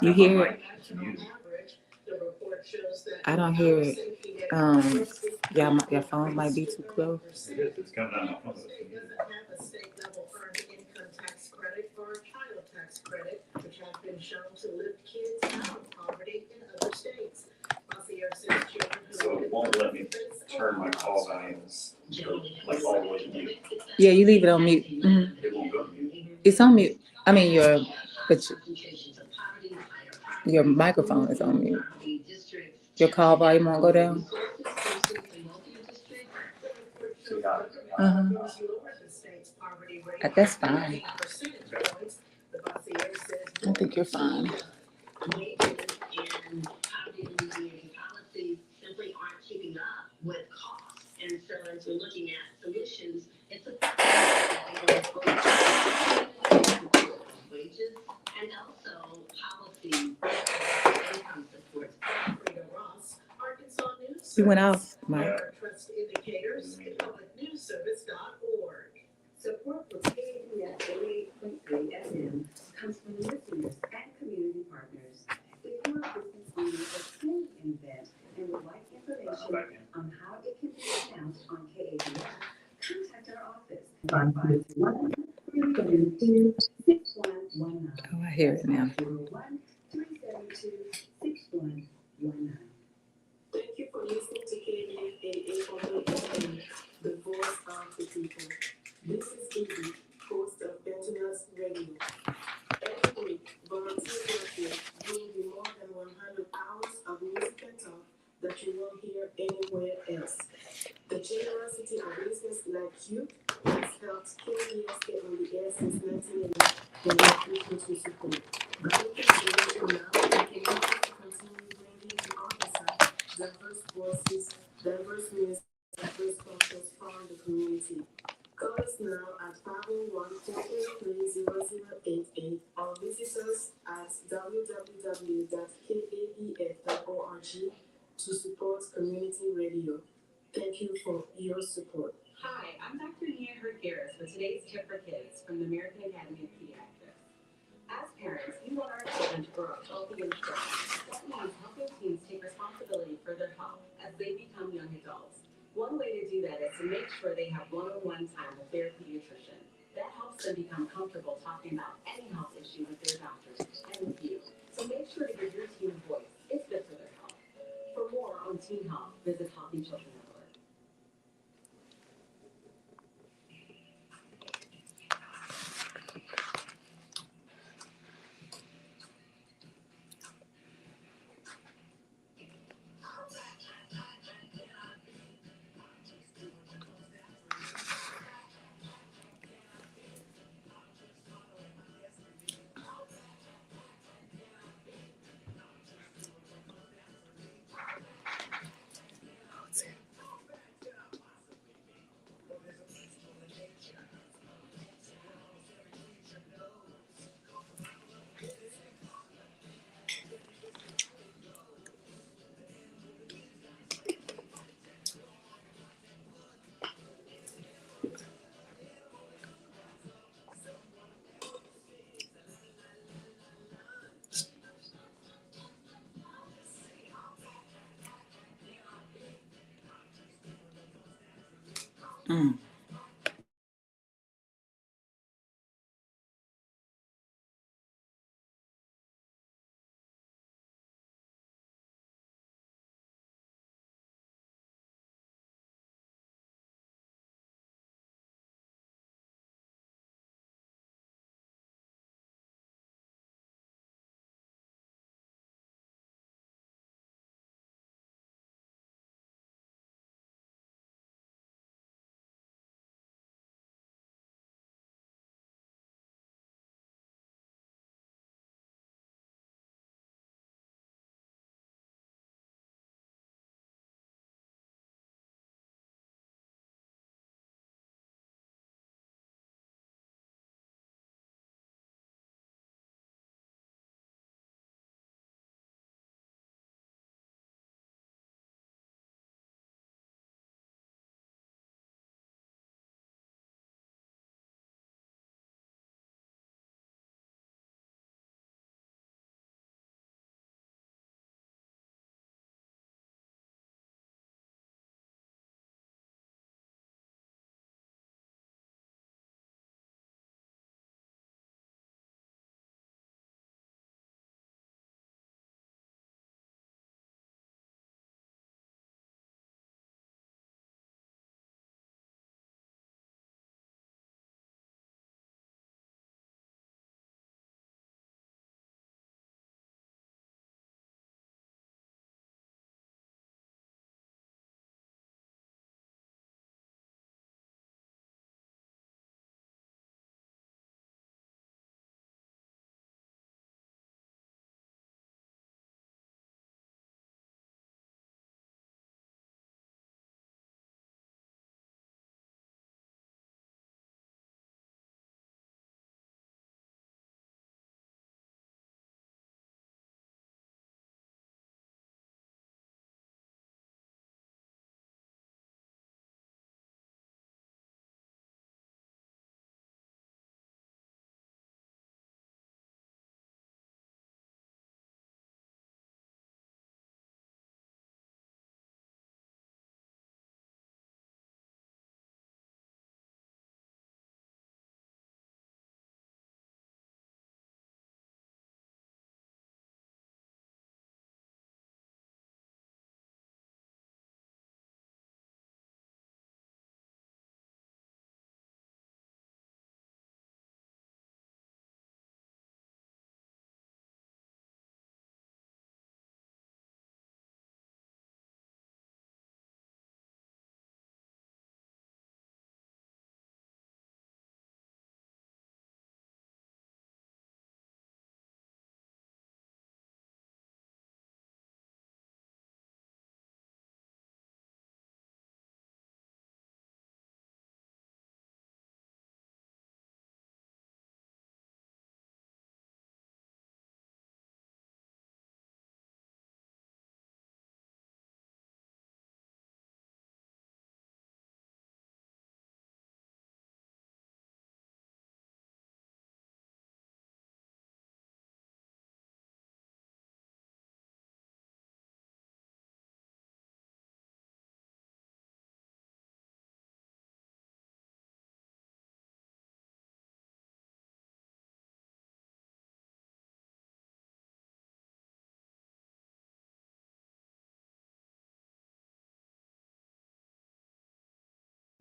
You hear it? I don't hear it. Your phone might be too close. It's coming out of my phone. So it won't let me turn my call volumes like all the way to mute. Yeah, you leave it on mute. Mm-hmm. It won't go to mute. It's on mute. I mean, your microphone is on mute. Your call volume won't go down. Uh-huh. That's fine. I think you're fine. You went off, Mike. Support for KABF 88.3 FM comes from listeners and community partners. If you are a business owner or planning an event and would like information on how it can be announced on KABF, contact our office. 551-372-6119. Oh, I hear it now. 501-372-6119. Thank you for listening to KABF 88.3 FM, the voice of the people. This is Izzy, host of Benton's Radio. Every week, volunteer workers bring you more than 100 hours of music and talk that you won't hear anywhere else. The generosity of listeners like you has helped KBS get on the air since 1980, and we appreciate your support. But we can do it now, and can help us to continue bringing to Arkansas diverse voices, diverse music, diverse cultures from the community. Call us now at 501-483-0088 or visit us at www.kabef.org to support community radio. Thank you for your support. Hi, I'm Dr. Nia Hurd-Garris with today's tip for kids from the American Academy of Pediatrics. As parents, we want our children to grow up healthy and strong. That means helping teens take responsibility for their health as they become young adults. One way to do that is to make sure they have one-on-one time with their pediatrician. That helps them become comfortable talking about any health issue with their doctors and with you. So make sure to give your teen a voice. It's good for their health. For more on teen health, visit Healthy Children Network. Mm.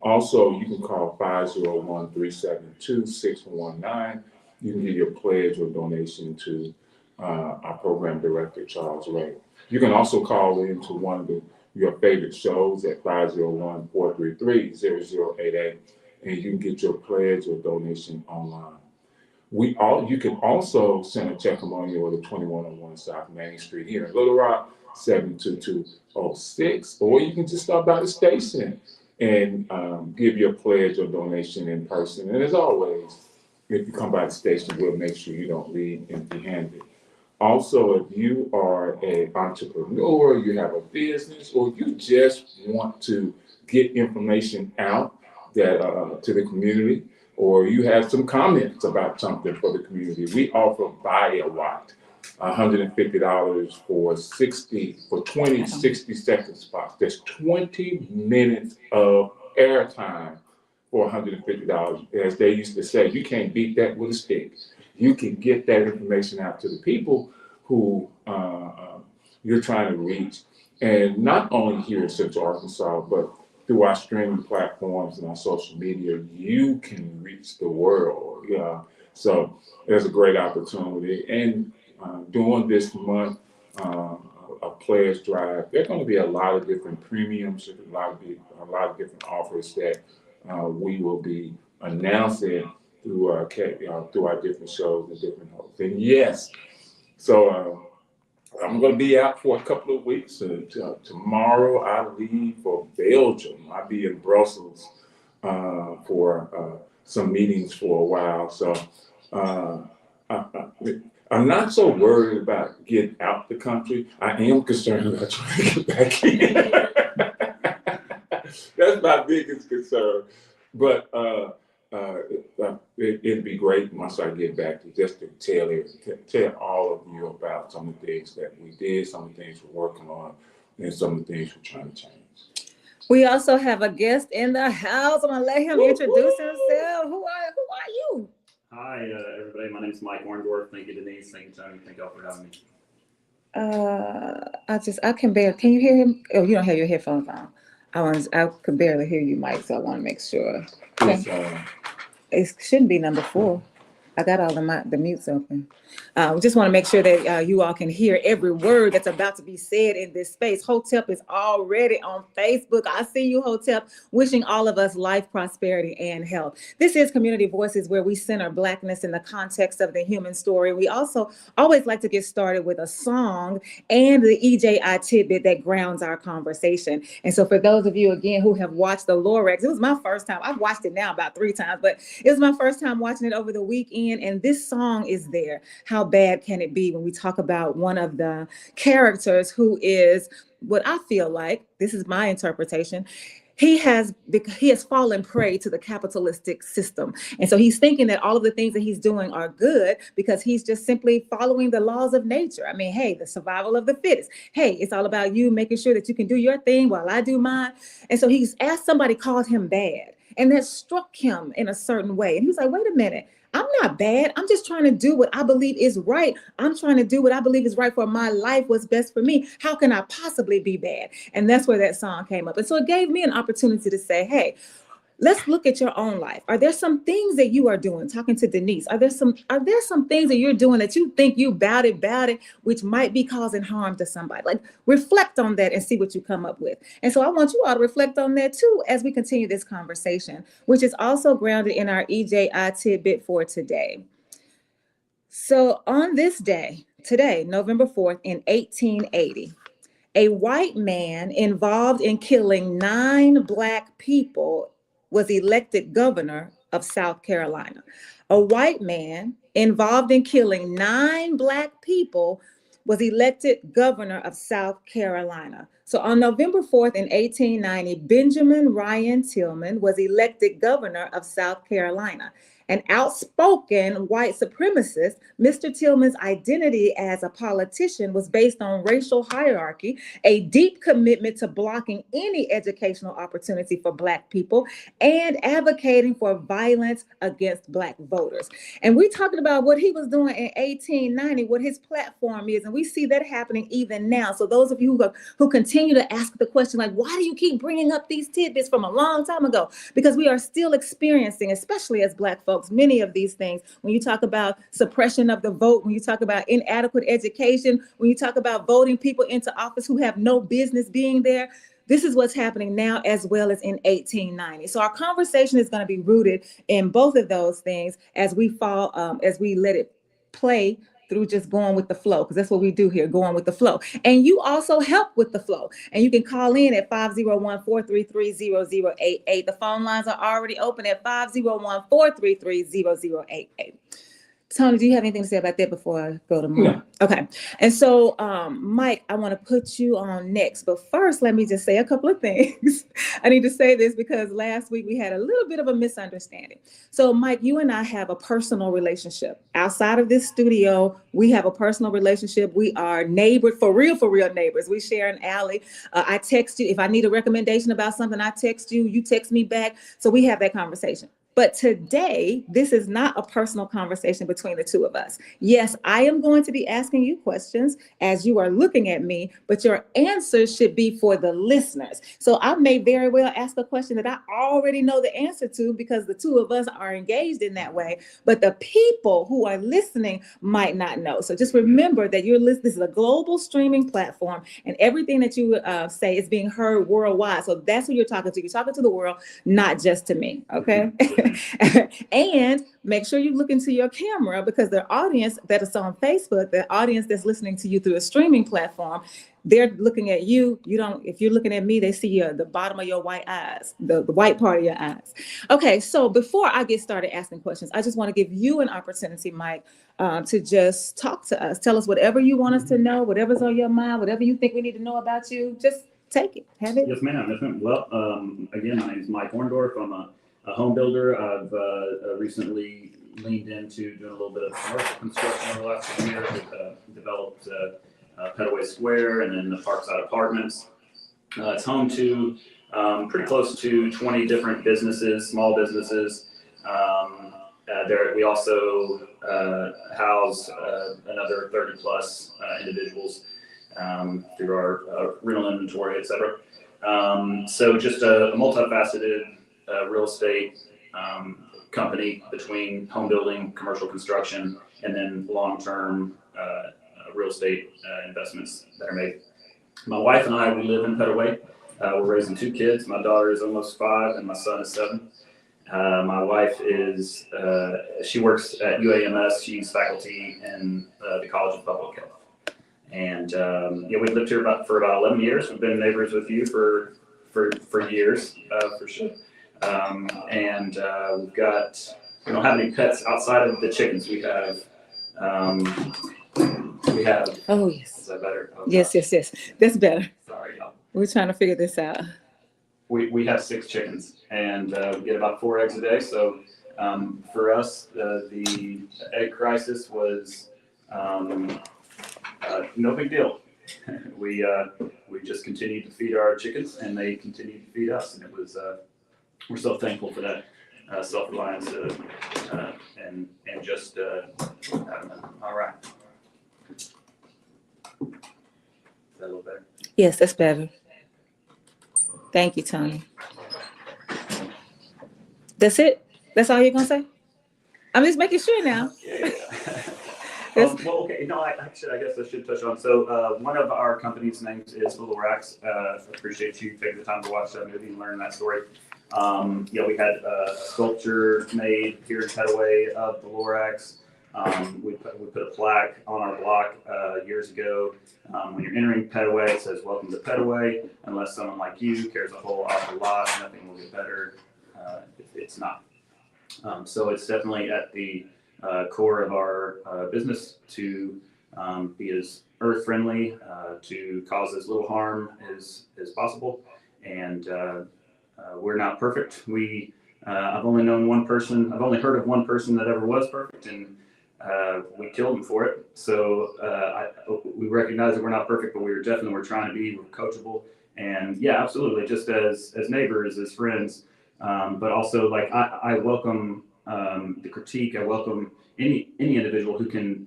Also, you can call 501-372-6119. You can give your pledge or donation to our program director, Charles Ray. You can also call in to one of your favorite shows at 501-433-0088, and you can get your pledge or donation online. You can also send a testimonial to 2101 South Main Street here in Little Rock, 72206, or you can just stop by the station and give your pledge or donation in person. And as always, if you come by the station, we'll make sure you don't leave empty-handed. Also, if you are an entrepreneur, you have a business, or you just want to get information out that to the community, or you have some comments about something for the community, we offer Buy a Watt, $150 for 20 60-second spots. That's 20 minutes of airtime for $150. As they used to say, you can't beat that with a stick. You can get that information out to the people who you're trying to reach. And not only here in Central Arkansas, but through our streaming platforms and our social media, you can reach the world. Yeah. So there's a great opportunity. And during this month, a pledge drive, there are going to be a lot of different premiums, a lot of different offers that we will be announcing through our different shows and different hosts. And yes, so I'm going to be out for a couple of weeks. Tomorrow I leave for Belgium. I'll be in Brussels for some meetings for a while. So I'm not so worried about getting out the country. I am concerned about trying to get back in. That's my biggest concern. But it'd be great once I get back to just to tell all of you about some of the things that we did, some of the things we're working on, and some of the things we're trying to change. We also have a guest in the house. I'm gonna let him introduce himself. Who are you? Hi, everybody. My name is Mike Orndoff. Thank you, Denise. Thank you, Tony. Thank y'all for having me. I can barely. Can you hear him? Oh, you don't have your headphones on. I could barely hear you, Mike. So I want to make sure. Okay. It shouldn't be number 4. I got all the mutes open. We just want to make sure that you all can hear every word that's about to be said in this space. Hotep is already on Facebook. I see you, Hotep, wishing all of us life, prosperity, and health. This is Community Voices, where we center Blackness in the context of the human story. We also always like to get started with a song and the EJI tidbit that grounds our conversation. And so for those of you, again, who have watched the Lorex, it was my first time. I've watched it now about 3 times, but it was my first time watching it over the weekend. And this song is there. How bad can it be when we talk about one of the characters who is what I feel like, this is my interpretation, he has fallen prey to the capitalistic system. And so he's thinking that all of the things that he's doing are good because he's just simply following the laws of nature. I mean, hey, the survival of the fittest. Hey, it's all about you making sure that you can do your thing while I do mine. And so he's asked, somebody called him bad, and that struck him in a certain way. And he was like, wait a minute. I'm not bad. I'm just trying to do what I believe is right. I'm trying to do what I believe is right for my life, what's best for me. How can I possibly be bad? And that's where that song came up. And so it gave me an opportunity to say, hey, let's look at your own life. Are there some things that you are doing? Talking to Denise, are there some things that you're doing that you think you about it, which might be causing harm to somebody? Like, reflect on that and see what you come up with. And so I want you all to reflect on that too as we continue this conversation, which is also grounded in our EJI tidbit for today. So on this day, today, November 4th in 1880, a white man involved in killing 9 Black people was elected governor of South Carolina. A white man involved in killing 9 Black people was elected governor of South Carolina. So on November 4th in 1890, Benjamin Ryan Tillman was elected governor of South Carolina. An outspoken white supremacist, Mr. Tillman's identity as a politician was based on racial hierarchy, a deep commitment to blocking any educational opportunity for Black people, and advocating for violence against Black voters. And we're talking about what he was doing in 1890, what his platform is, and we see that happening even now. So those of you who continue continue to ask the question, like, why do you keep bringing up these tidbits from a long time ago? Because we are still experiencing, especially as Black folks, many of these things. When you talk about suppression of the vote, when you talk about inadequate education, when you talk about voting people into office who have no business being there, this is what's happening now as well as in 1890. So our conversation is going to be rooted in both of those things as we as we let it play through just going with the flow, because that's what we do here, going with the flow. And you also help with the flow. And you can call in at 501-433-0088. The phone lines are already open at 501-433-0088. Toney, do you have anything to say about that before I go to Mike? No. Okay. And so, Mike, I want to put you on next. But first, let me just say a couple of things. I need to say this because last week we had a little bit of a misunderstanding. So, Mike, you and I have a personal relationship. Outside of this studio, we have a personal relationship. We are neighbors, for real neighbors. We share an alley. I text you. If I need a recommendation about something, I text you. You text me back. So we have that conversation. But today, this is not a personal conversation between the two of us. Yes, I am going to be asking you questions as you are looking at me, but your answers should be for the listeners. So I may very well ask a question that I already know the answer to because the two of us are engaged in that way, but the people who are listening might not know. So just remember that this is a global streaming platform, and everything that you say is being heard worldwide. So that's who you're talking to. You're talking to the world, not just to me, okay? And make sure you look into your camera, because the audience that is on Facebook, the audience that's listening to you through a streaming platform, they're looking at you. If you're looking at me, they see the bottom of your white eyes, the white part of your eyes. Okay, so before I get started asking questions, I just want to give you an opportunity, Mike, to just talk to us. Tell us whatever you want us to know, whatever's on your mind, whatever you think we need to know about you. Just take it. Have it. Yes, ma'am. Yes, ma'am. Well, again, my name is Mike Orndoff. I'm a home builder. I've recently leaned into doing a little bit of commercial construction over the last few years. We've developed Petaway Square and then the Parkside Apartments. It's home to pretty close to 20 different businesses, small businesses. We also house another 30 plus individuals through our rental inventory, et cetera. So just a multifaceted real estate company between home building, commercial construction, and then long-term real estate investments that are made. My wife and I, we live in Petaway. We're raising 2 kids. My daughter is almost 5 and my son is 7. My wife she works at UAMS. She's faculty in the College of Public Health. And we've lived here for about 11 years. We've been neighbors with you for years, for sure. We've got, we don't have any pets outside of the chickens. We have. Oh yes. Is that better? Oh, yes. That's better. Sorry, y'all. We're trying to figure this out. We have 6 chickens, and we get about 4 eggs a day. So for us, the egg crisis was no big deal. We just continued to feed our chickens, and they continued to feed us, and it was. We're so thankful for that self-reliance and just I don't know. All right. Is that a little better? Yes, that's better. Thank you, Toney. That's it? That's all you're gonna say? I'm just making sure now. Yeah. Well, okay. No, I guess I should touch on. So one of our company's names is the Lorax. I appreciate you taking the time to watch that movie and learn that story. We had a sculpture made here in Petaway of the Lorax. We put a plaque on our block years ago. When you're entering Petaway, it says "Welcome to Petaway." Unless someone like you cares a whole awful lot, nothing will get better. It's not. So it's definitely at the core of our business to be as earth friendly, to cause as little harm as possible, and we're not perfect. I've only known one person. I've only heard of one person that ever was perfect, and we killed him for it. So we recognize that we're not perfect, but we're trying to be. We're coachable, and yeah, absolutely. Just as neighbors, as friends, but also like I welcome the critique. I welcome any individual who can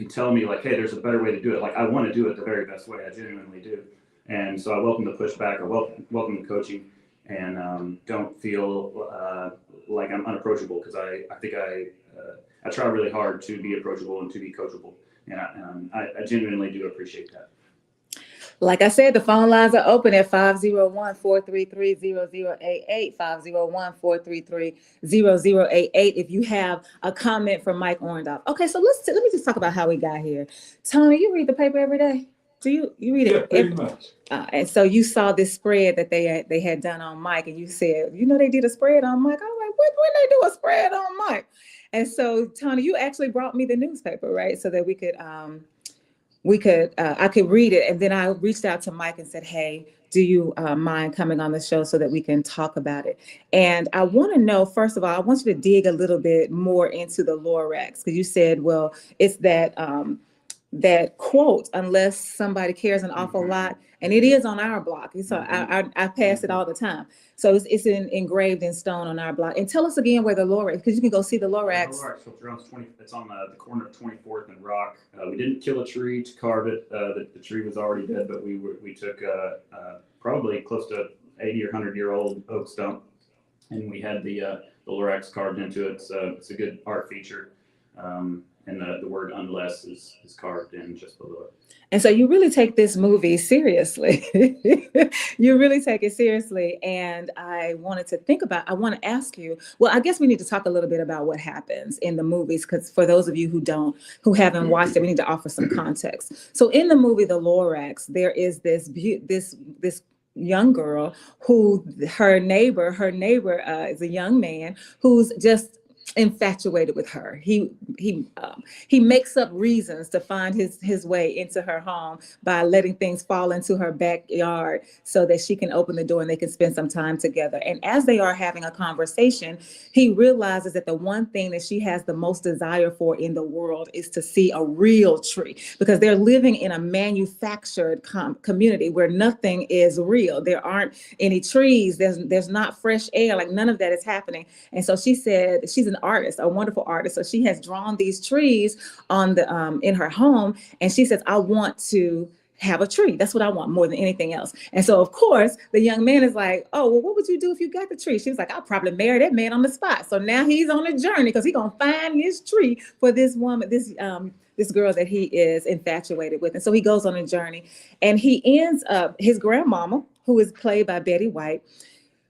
tell me like, hey, there's a better way to do it. Like I want to do it the very best way. I genuinely do. And so I welcome the pushback. I welcome the coaching, and don't feel like I'm unapproachable, because I think I try really hard to be approachable and to be coachable, and I genuinely do appreciate that. Like I said, the phone lines are open at 501-433-0088, 501-433-0088 if you have a comment from Mike Orndoff. Okay, so let me just talk about how we got here. Tony, you read the paper every day? Do you read it? Yeah, pretty much. And so you saw this spread that they had done on Mike, and you said, they did a spread on Mike. I was like, when they do a spread on Mike? And so, Tony, you actually brought me the newspaper, right? So that I could read it. And then I reached out to Mike and said, hey, do you mind coming on the show so that we can talk about it? And I want to know, first of all, I want you to dig a little bit more into the Lorax, because you said, well, it's that quote, unless somebody cares an awful lot, and it is on our block. So I pass it all the time. So it's engraved in stone on our block. And tell us again where the Lorax, because you can go see the Lorax. The Lorax sculpture it's on the corner of 24th and Rock. We didn't kill a tree to carve it. The tree was already dead, but we took probably close to 80 or 100-year-old oak stump, and we had the Lorax carved into it. So it's a good art feature. And the word unless is carved in just below it. And so you really take this movie seriously. You really take it seriously. And I want to ask you, well, I guess we need to talk a little bit about what happens in the movies, because for those of you who haven't watched it, we need to offer some context. So in the movie, The Lorax, there is this young girl who her neighbor is a young man who's just infatuated with her. He makes up reasons to find his way into her home by letting things fall into her backyard so that she can open the door and they can spend some time together. And as they are having a conversation, he realizes that the one thing that she has the most desire for in the world is to see a real tree, because they're living in a manufactured community where nothing is real. There aren't any trees. There's not fresh air. Like, none of that is happening. And so she said, she's an artist, a wonderful artist. So she has drawn these trees on in her home. And she says, I want to have a tree. That's what I want more than anything else. And so, of course, the young man is like, oh, well, what would you do if you got the tree? She was like, I'll probably marry that man on the spot. So now he's on a journey because he's going to find his tree for this woman, this girl that he is infatuated with. And so he goes on a journey, and he ends up, his grandmama, who is played by Betty White,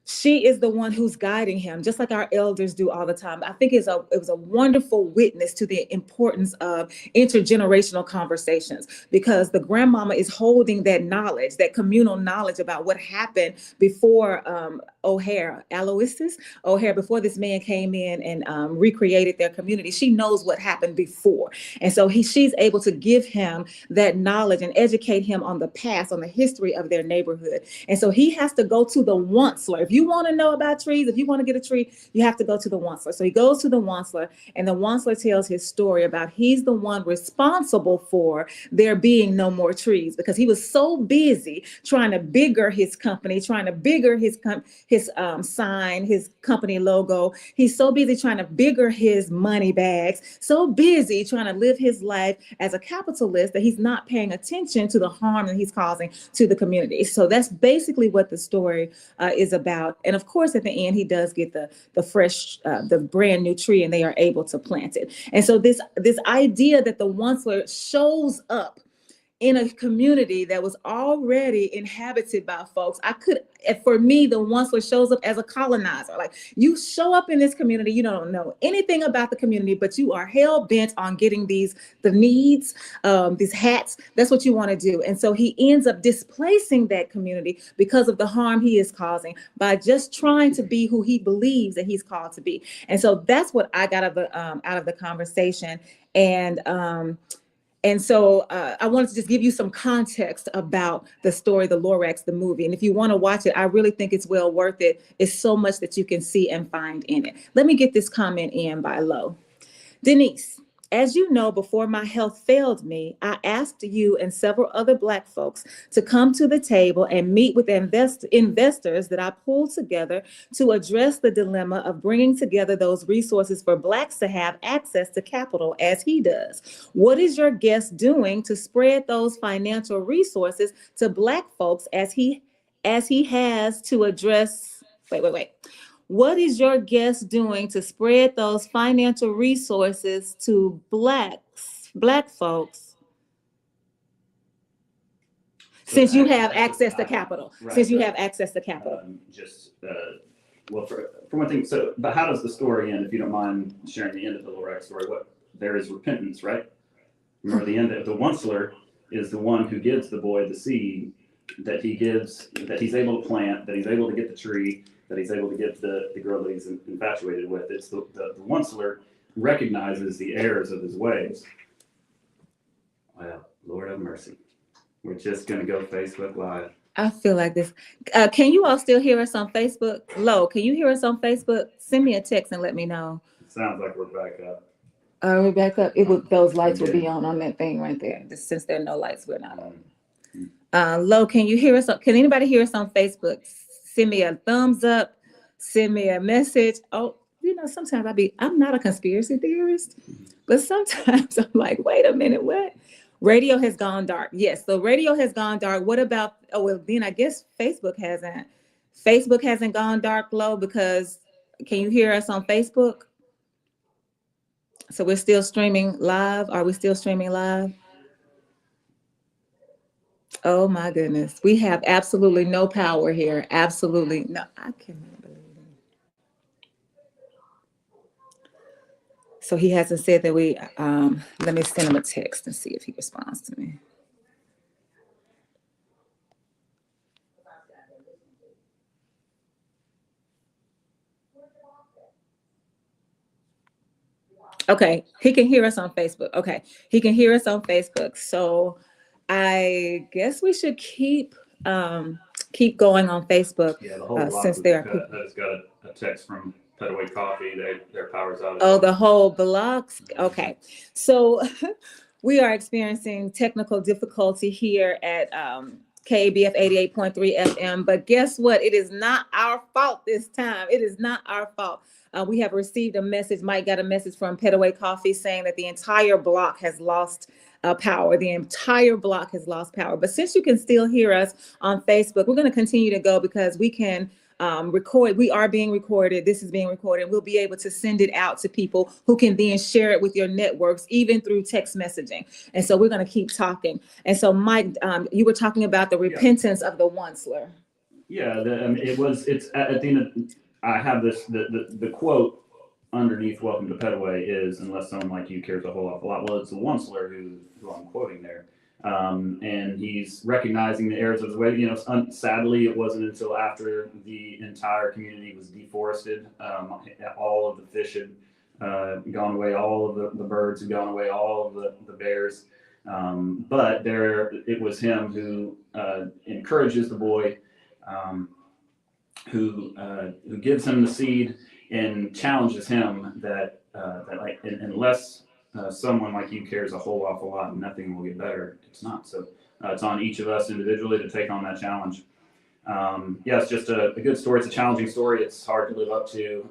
she is the one who's guiding him, just like our elders do all the time. I think it was a wonderful witness to the importance of intergenerational conversations, because the grandmama is holding that knowledge, that communal knowledge about what happened before Aloysius O'Hare, before this man came in and recreated their community. She knows what happened before. And so she's able to give him that knowledge and educate him on the past, on the history of their neighborhood. And so he has to go to the onceler. If you want to know about trees, if you want to get a tree, you have to go to the onceler. So he goes to the onceler, and the onceler tells his story about he's the one responsible for there being no more trees, because he was so busy trying to bigger his company, trying to bigger his sign, his company logo. He's so busy trying to bigger his money bags, so busy trying to live his life as a capitalist that he's not paying attention to the harm that he's causing to the community. So that's basically what the story is about. And of course, at the end, he does get the fresh, the brand new tree, and they are able to plant it. And so this idea that the onceler shows up in a community that was already inhabited by folks. For me, the onceler shows up as a colonizer. Like, you show up in this community, you don't know anything about the community, but you are hell bent on getting the needs, these hats. That's what you want to do. And so he ends up displacing that community because of the harm he is causing by just trying to be who he believes that he's called to be. And so that's what I got out of the conversation. And so I wanted to just give you some context about the story, The Lorax, the movie. And if you want to watch it, I really think it's well worth it. It's so much that you can see and find in it. Let me get this comment in by Lo. Denise, As you know, before my health failed me, I asked you and several other Black folks to come to the table and meet with investors that I pulled together to address the dilemma of bringing together those resources for Blacks to have access to capital as he does. What is your guest doing to spread those financial resources to Black folks as he has to address, wait. What is your guest doing to spread those financial resources to Black folks, since you have access to capital? Right, Since you right. have access to capital. Well, for one thing, so, but how does the story end, if you don't mind sharing the end of the Lorette story? There is repentance, right? Remember the end of the Onceler is the one who gives the boy the seed that he's able to plant, that he's able to get the tree, that he's able to get the girl that he's infatuated with. It's the Onceler recognizes the errors of his ways. Well, Lord have mercy. We're just going to go Facebook Live. I feel like this. Can you all still hear us on Facebook? Lo, can you hear us on Facebook? Send me a text and let me know. It sounds like we're back up. We're back up. Those lights will be on that thing right there. Just since there are no lights, we're not on. Lo, can you hear us? Can anybody hear us on Facebook? Send me a thumbs up. Send me a message. Oh, sometimes I'm not a conspiracy theorist, but sometimes I'm like, wait a minute, what? Radio has gone dark. Yes, so radio has gone dark. What about, then I guess Facebook hasn't. Facebook hasn't gone dark, Lo, because can you hear us on Facebook? So we're still streaming live. Are we still streaming live? Oh my goodness. We have absolutely no power here. Absolutely no. I cannot believe it. So he hasn't said that let me send him a text and see if he responds to me. Okay, he can hear us on Facebook. Okay, he can hear us on Facebook. So I guess we should keep going on Facebook. Yeah, the whole block since there are people. I just got a text from Petaway Coffee. Their power's out. Oh, the whole blocks. Okay, so we are experiencing technical difficulty here at KABF 88.3 FM. But guess what? It is not our fault this time. It is not our fault. We have received a message. Mike got a message from Petaway Coffee saying that the entire block has lost power. The entire block has lost power. But since you can still hear us on Facebook, we're going to continue to go because we can record. We are being recorded. This is being recorded. We'll be able to send it out to people who can then share it with your networks, even through text messaging. And so we're going to keep talking. And so, Mike, you were talking about the repentance of the Onceler. Yeah, it's at the end of, I have this, the quote underneath Welcome to Petaway is, unless someone like you cares a whole awful lot. Well, it's the Onceler who I'm quoting there. And he's recognizing the errors of his way. Sadly, it wasn't until after the entire community was deforested, all of the fish had gone away, all of the birds had gone away, all of the bears. But it was him who encourages the boy, who gives him the seed and challenges him that unless someone like you cares a whole awful lot, nothing will get better. It's not. So it's on each of us individually to take on that challenge. It's just a good story. It's a challenging story. It's hard to live up to.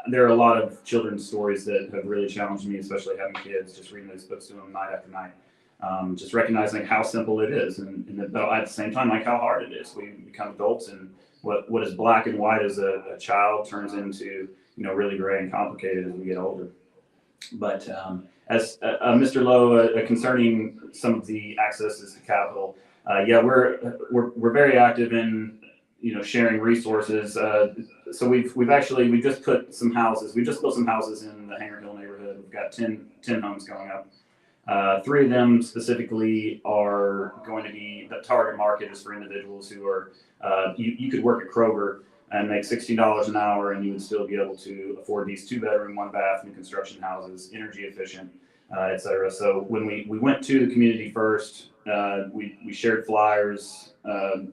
There are a lot of children's stories that have really challenged me, especially having kids, just reading those books to them night after night. Just recognizing how simple it is, but at the same time, like how hard it is. We become adults, and what is black and white as a child turns into really gray and complicated as we get older. But as Mr. Lowe, concerning some of the accesses to capital, we're very active in sharing resources. So we just put some houses. We just built some houses in the Hanger Hill neighborhood. We've got 10 homes going up. 3 of them specifically are going to be the target market is for individuals who are you could work at Kroger and make $60 an hour, and you would still be able to afford these 2-bedroom, 1-bath new construction houses, energy efficient, et cetera. So when we went to the community first, we shared flyers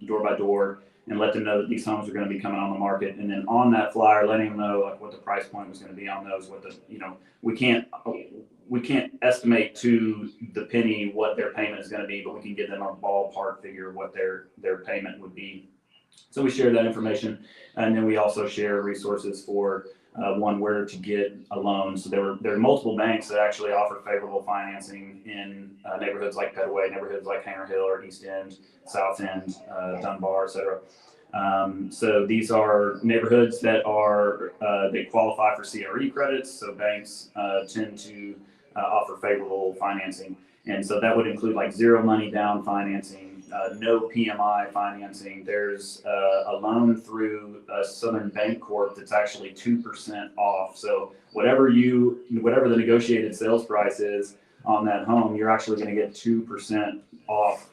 door by door and let them know that these homes are going to be coming on the market. And then on that flyer, letting them know like what the price point was going to be on those, we can't estimate to the penny what their payment is going to be, but we can give them a ballpark figure of what their payment would be. So we share that information, and then we also share resources for where to get a loan. So there are multiple banks that actually offer favorable financing in neighborhoods like Petaway, neighborhoods like Hanger Hill or East End, South End, Dunbar, etc. So these are neighborhoods that are they qualify for CRE credits. So banks tend to offer favorable financing, and so that would include like zero money down financing, no PMI financing. There's a loan through Southern Bank Corp that's actually 2% off. So whatever the negotiated sales price is on that home, you're actually going to get 2% off.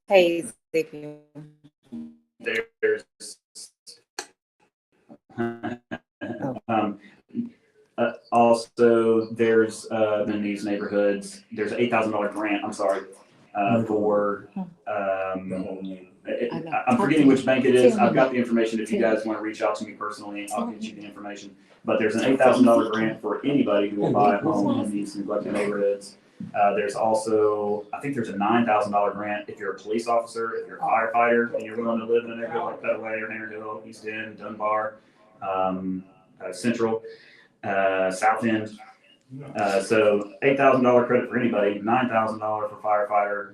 Hey, Ezekiel. There's also there's in these neighborhoods there's an $8,000 grant. I'm sorry for I'm forgetting which bank it is. I've got the information. If you guys want to reach out to me personally, I'll get you the information. But there's an $8,000 grant for anybody who will buy a home in these neglected neighborhoods. There's also, I think there's a $9,000 grant if you're a police officer, if you're a firefighter, and you're willing to live in a neighborhood like Petaway or Hanger Hill, East End, Dunbar, Central, South End. So $8,000 credit for anybody, $9,000 for firefighter,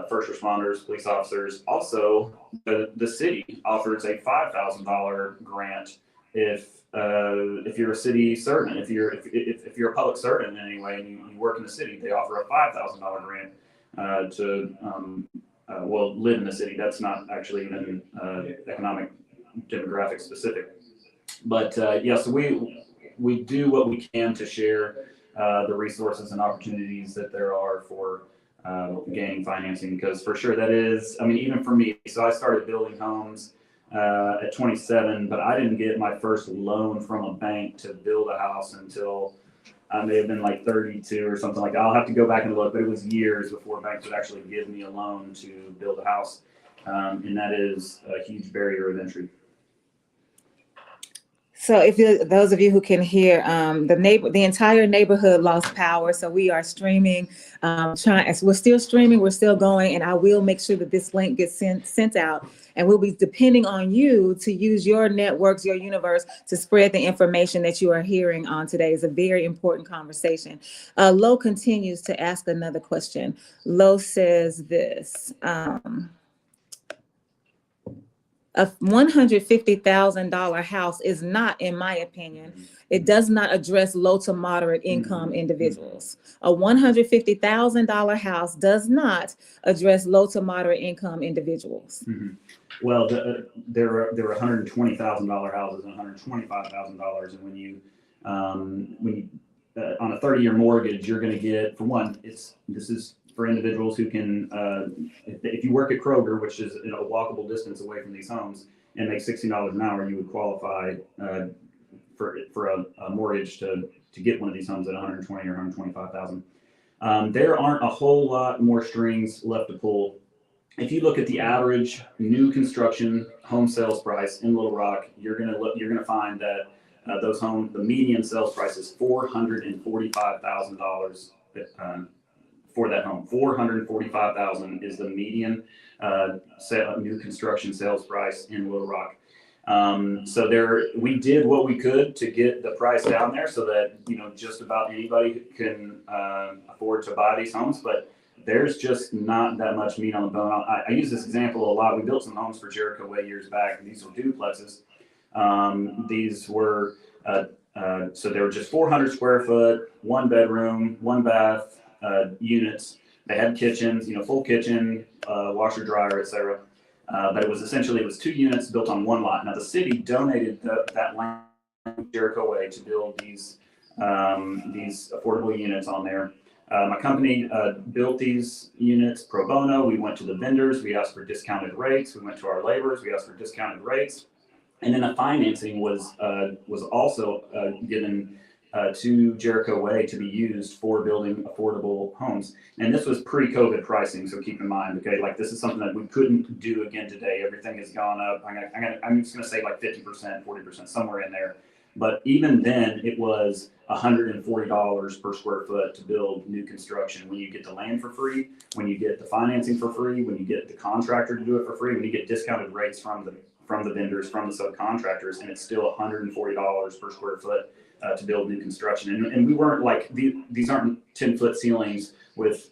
first responders, police officers. Also, the city offers a $5,000 grant if you're a city servant, if you're a public servant in any way and you work in the city, they offer a $5,000 grant to live in the city. That's not actually even economic demographic specific, but so we do what we can to share the resources and opportunities that there are for gaining financing, because for sure that is, I mean, even for me, so I started building homes at 27, but I didn't get my first loan from a bank to build a house until I may have been like 32 or something like that. I'll have to go back and look, but it was years before banks would actually give me a loan to build a house, and that is a huge barrier of entry. So those of you who can hear, the entire neighborhood lost power. So we are streaming, we're still streaming, we're still going, and I will make sure that this link gets sent out. And we'll be depending on you to use your networks, your universe to spread the information that you are hearing on today. Is a very important conversation. Lo continues to ask another question. Lo says this. A $150,000 house is not, in my opinion, it does not address low to moderate income individuals. A $150,000 house does not address low to moderate income individuals. Mm-hmm. Well, there are $120,000 houses and $125,000, and when you on a 30-year mortgage, you're going to get, for one, this is for individuals who can, if you work at Kroger, which is a walkable distance away from these homes, and make $60 an hour, you would qualify for a mortgage to get one of these homes at $120,000 or $125,000. There aren't a whole lot more strings left to pull. If you look at the average new construction home sales price in Little Rock, you're gonna find that those homes, the median sales price is $445,000 for that home. $445,000 is the median new construction sales price in Little Rock. So we did what we could to get the price down there so that just about anybody can afford to buy these homes, but there's just not that much meat on the bone. I use this example a lot. We built some homes for Jericho Way years back. These were duplexes. These were so they were just 400 square foot, one bedroom, one bath units. They had kitchens, full kitchen, washer, dryer, etc. But it was 2 units built on one lot. Now the city donated that land to Jericho Way to build these affordable units on there. My company built these units pro bono. We went to the vendors. We asked for discounted rates. We went to our laborers. We asked for discounted rates. And then the financing was also given to Jericho Way to be used for building affordable homes. And this was pre-COVID pricing, so keep in mind, okay, like this is something that we couldn't do again today. Everything has gone up. I'm just gonna say like 50%, 40%, somewhere in there. But even then, it was $140 per square foot to build new construction. When you get the land for free, when you get the financing for free, when you get the contractor to do it for free, when you get discounted rates from the vendors, from the subcontractors, and it's still $140 per square foot to build new construction. And we weren't like, these aren't 10-foot ceilings with,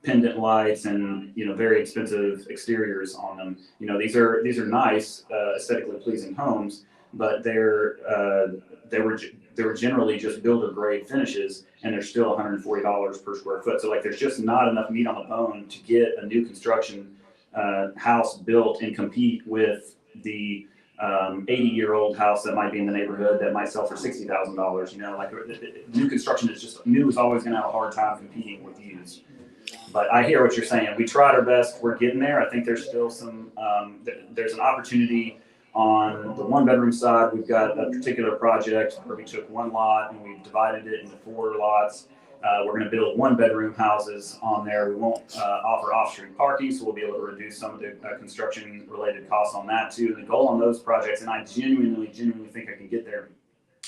pendant lights and, very expensive exteriors on them. These are nice, aesthetically pleasing homes, but they were generally just builder grade finishes, and they're still $140 per square foot. So like, there's just not enough meat on the bone to get a new construction house built and compete with the 80-year-old house that might be in the neighborhood that might sell for $60,000. Like new construction new is always going to have a hard time competing with used. But I hear what you're saying. We tried our best. We're getting there. I think there's still some. There's an opportunity on the one-bedroom side. We've got a particular project where we took one lot and we've divided it into 4 lots. We're going to build one-bedroom houses on there. We won't offer off-street parking, so we'll be able to reduce some of the construction-related costs on that too. And the goal on those projects, and I genuinely think I can get there,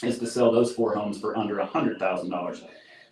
is to sell those 4 homes for under $100,000.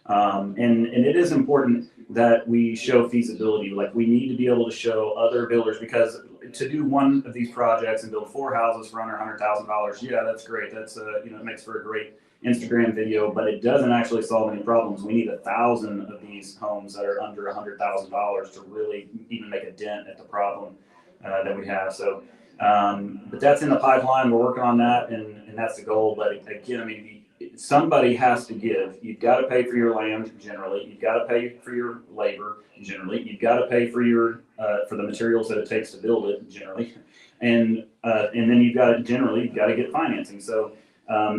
And it is important that we show feasibility. Like, we need to be able to show other builders, because to do one of these projects and build 4 houses for under $100,000, yeah, that's great. That's it makes for a great Instagram video, but it doesn't actually solve any problems. We need 1,000 of these homes that are under $100,000 to really even make a dent at the problem that we have. So, but that's in the pipeline. We're working on that, and that's the goal. But again, somebody has to give. You've got to pay for your land generally. You've got to pay for your labor generally. You've got to pay for your for the materials that it takes to build it generally, and then you've got to get financing. So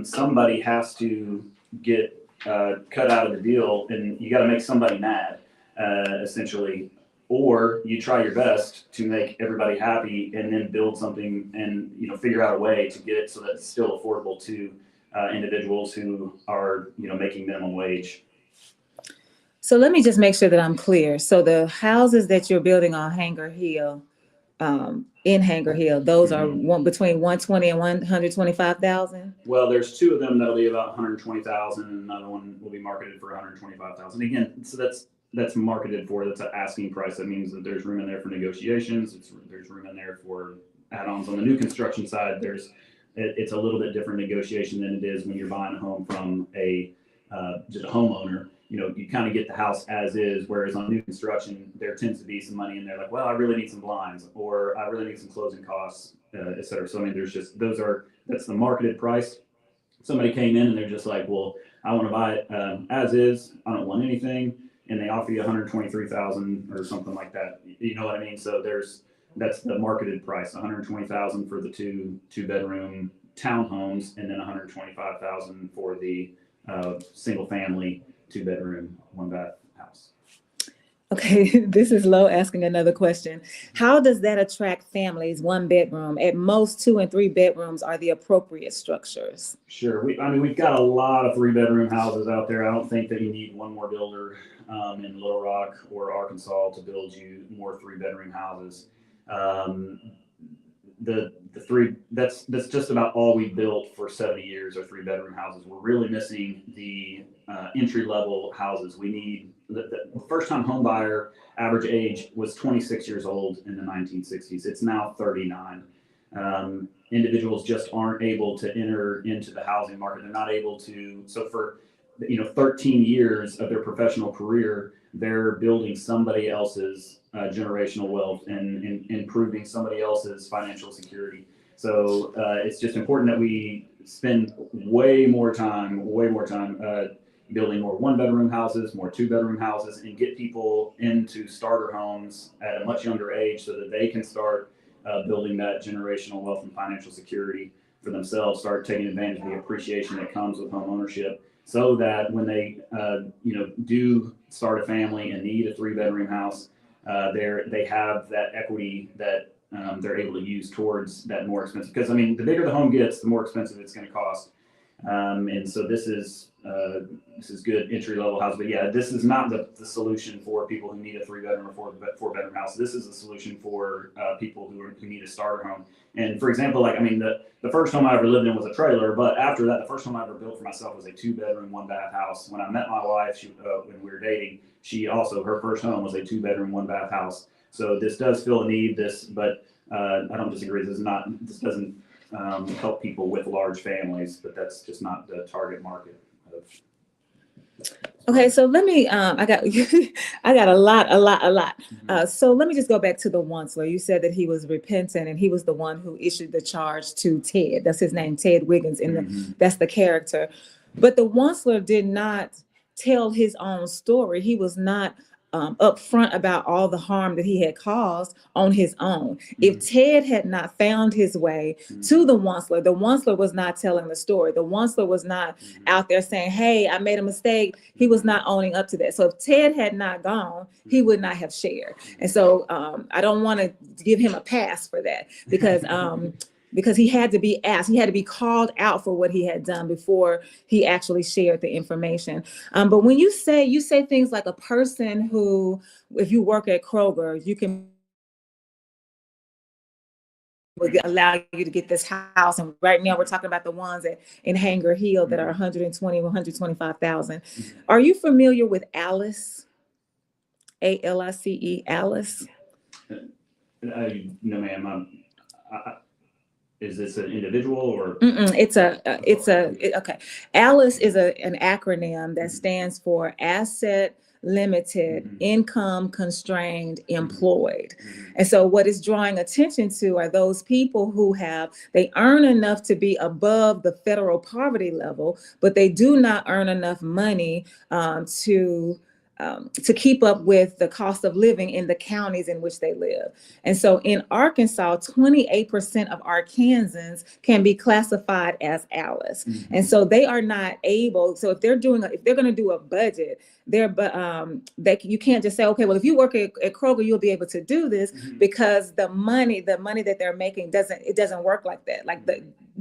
somebody has to get cut out of the deal, and you got to make somebody mad, essentially. Or you try your best to make everybody happy, and then build something, and figure out a way to get it so that it's still affordable to individuals who are making minimum wage. So let me just make sure that I'm clear. So the houses that you're building on Hanger Hill, in Hanger Hill, those are between 120 and 125,000. Well, there's 2 of them that'll be about 120,000, and another one will be marketed for 125,000. Again, so that's marketed for. That's an asking price. That means that there's room in there for negotiations. There's room in there for add-ons. On the new construction side, it's a little bit different negotiation than it is when you're buying a home from just a homeowner. You kind of get the house as is, whereas on new construction, there tends to be some money in there, like, well, I really need some blinds, or I really need some closing costs, et cetera. So, there's just, that's the marketed price. Somebody came in and they're just like, well, I want to buy it as is. I don't want anything. And they offer you $123,000 or something like that. You know what I mean? So that's the marketed price, $120,000 for the two-bedroom townhomes, and then $125,000 for the single family 2-bedroom 1-bath house. Okay, this is Lo asking another question. How does that attract families? 1 bedroom, at most 2 and 3 bedrooms are the appropriate structures. Sure, we've got a lot of 3-bedroom houses out there. I don't think that you need one more builder in Little Rock or Arkansas to build you more 3-bedroom houses. The 3, that's just about all we built for 70 years are 3-bedroom houses. We're really missing the entry-level houses. We need the first-time home buyer average age was 26 years old in the 1960s. It's now 39. Individuals just aren't able to enter into the housing market. They're not able to. So for 13 years of their professional career, they're building somebody else's generational wealth and improving somebody else's financial security. So it's just important that we spend way more time building more 1-bedroom houses, more 2-bedroom houses, and get people into starter homes at a much younger age so that they can start building that generational wealth and financial security for themselves, start taking advantage of the appreciation that comes with home ownership, so that when they do start a family and need a 3-bedroom house, they have that equity that they're able to use towards that more expensive. Because the bigger the home gets, the more expensive it's going to cost. And so this is good entry level house. But yeah, this is not the solution for people who need a 3-bedroom or 4-bedroom house. This is a solution for people who need a starter home. And for example, like, I mean, the first home I ever lived in was a trailer, but after that, the first home I ever built for myself was a 2-bedroom, 1-bath house. When I met my wife, when we were dating, her first home was a 2-bedroom, 1-bath house. So this does fill a need. But I don't disagree. This doesn't help people with large families, but that's just not the target market. Okay, so let me, I got a lot. So let me just go back to the Onceler. You said that he was repentant and he was the one who issued the charge to Ted. That's his name, Ted Wiggins, and that's the character. But the Onceler did not tell his own story. He was not upfront about all the harm that he had caused on his own. If Ted had not found his way to the Onceler was not telling the story. The Onceler was not out there saying, hey, I made a mistake. He was not owning up to that. So if Ted had not gone, he would not have shared. And so I don't want to give him a pass for that because he had to be asked, he had to be called out for what he had done before he actually shared the information. But when you say things like a person who, if you work at Kroger, you can allow you to get this house. And right now we're talking about the ones in Hanger Hill that are 120, 125,000. Are you familiar with Alice? ALICE, Alice? No, ma'am. Is this an individual or? Okay. Alice is an acronym that stands for Asset Limited, Income Constrained, Employed. And so what it's drawing attention to are those people who they earn enough to be above the federal poverty level, but they do not earn enough money to keep up with the cost of living in the counties in which they live. And so in Arkansas, 28% of Arkansans can be classified as Alice. And so they are not able, so if they're going to do a budget, you can't just say, okay, well, if you work at Kroger, you'll be able to do this, because the money that they're making doesn't work like that. Like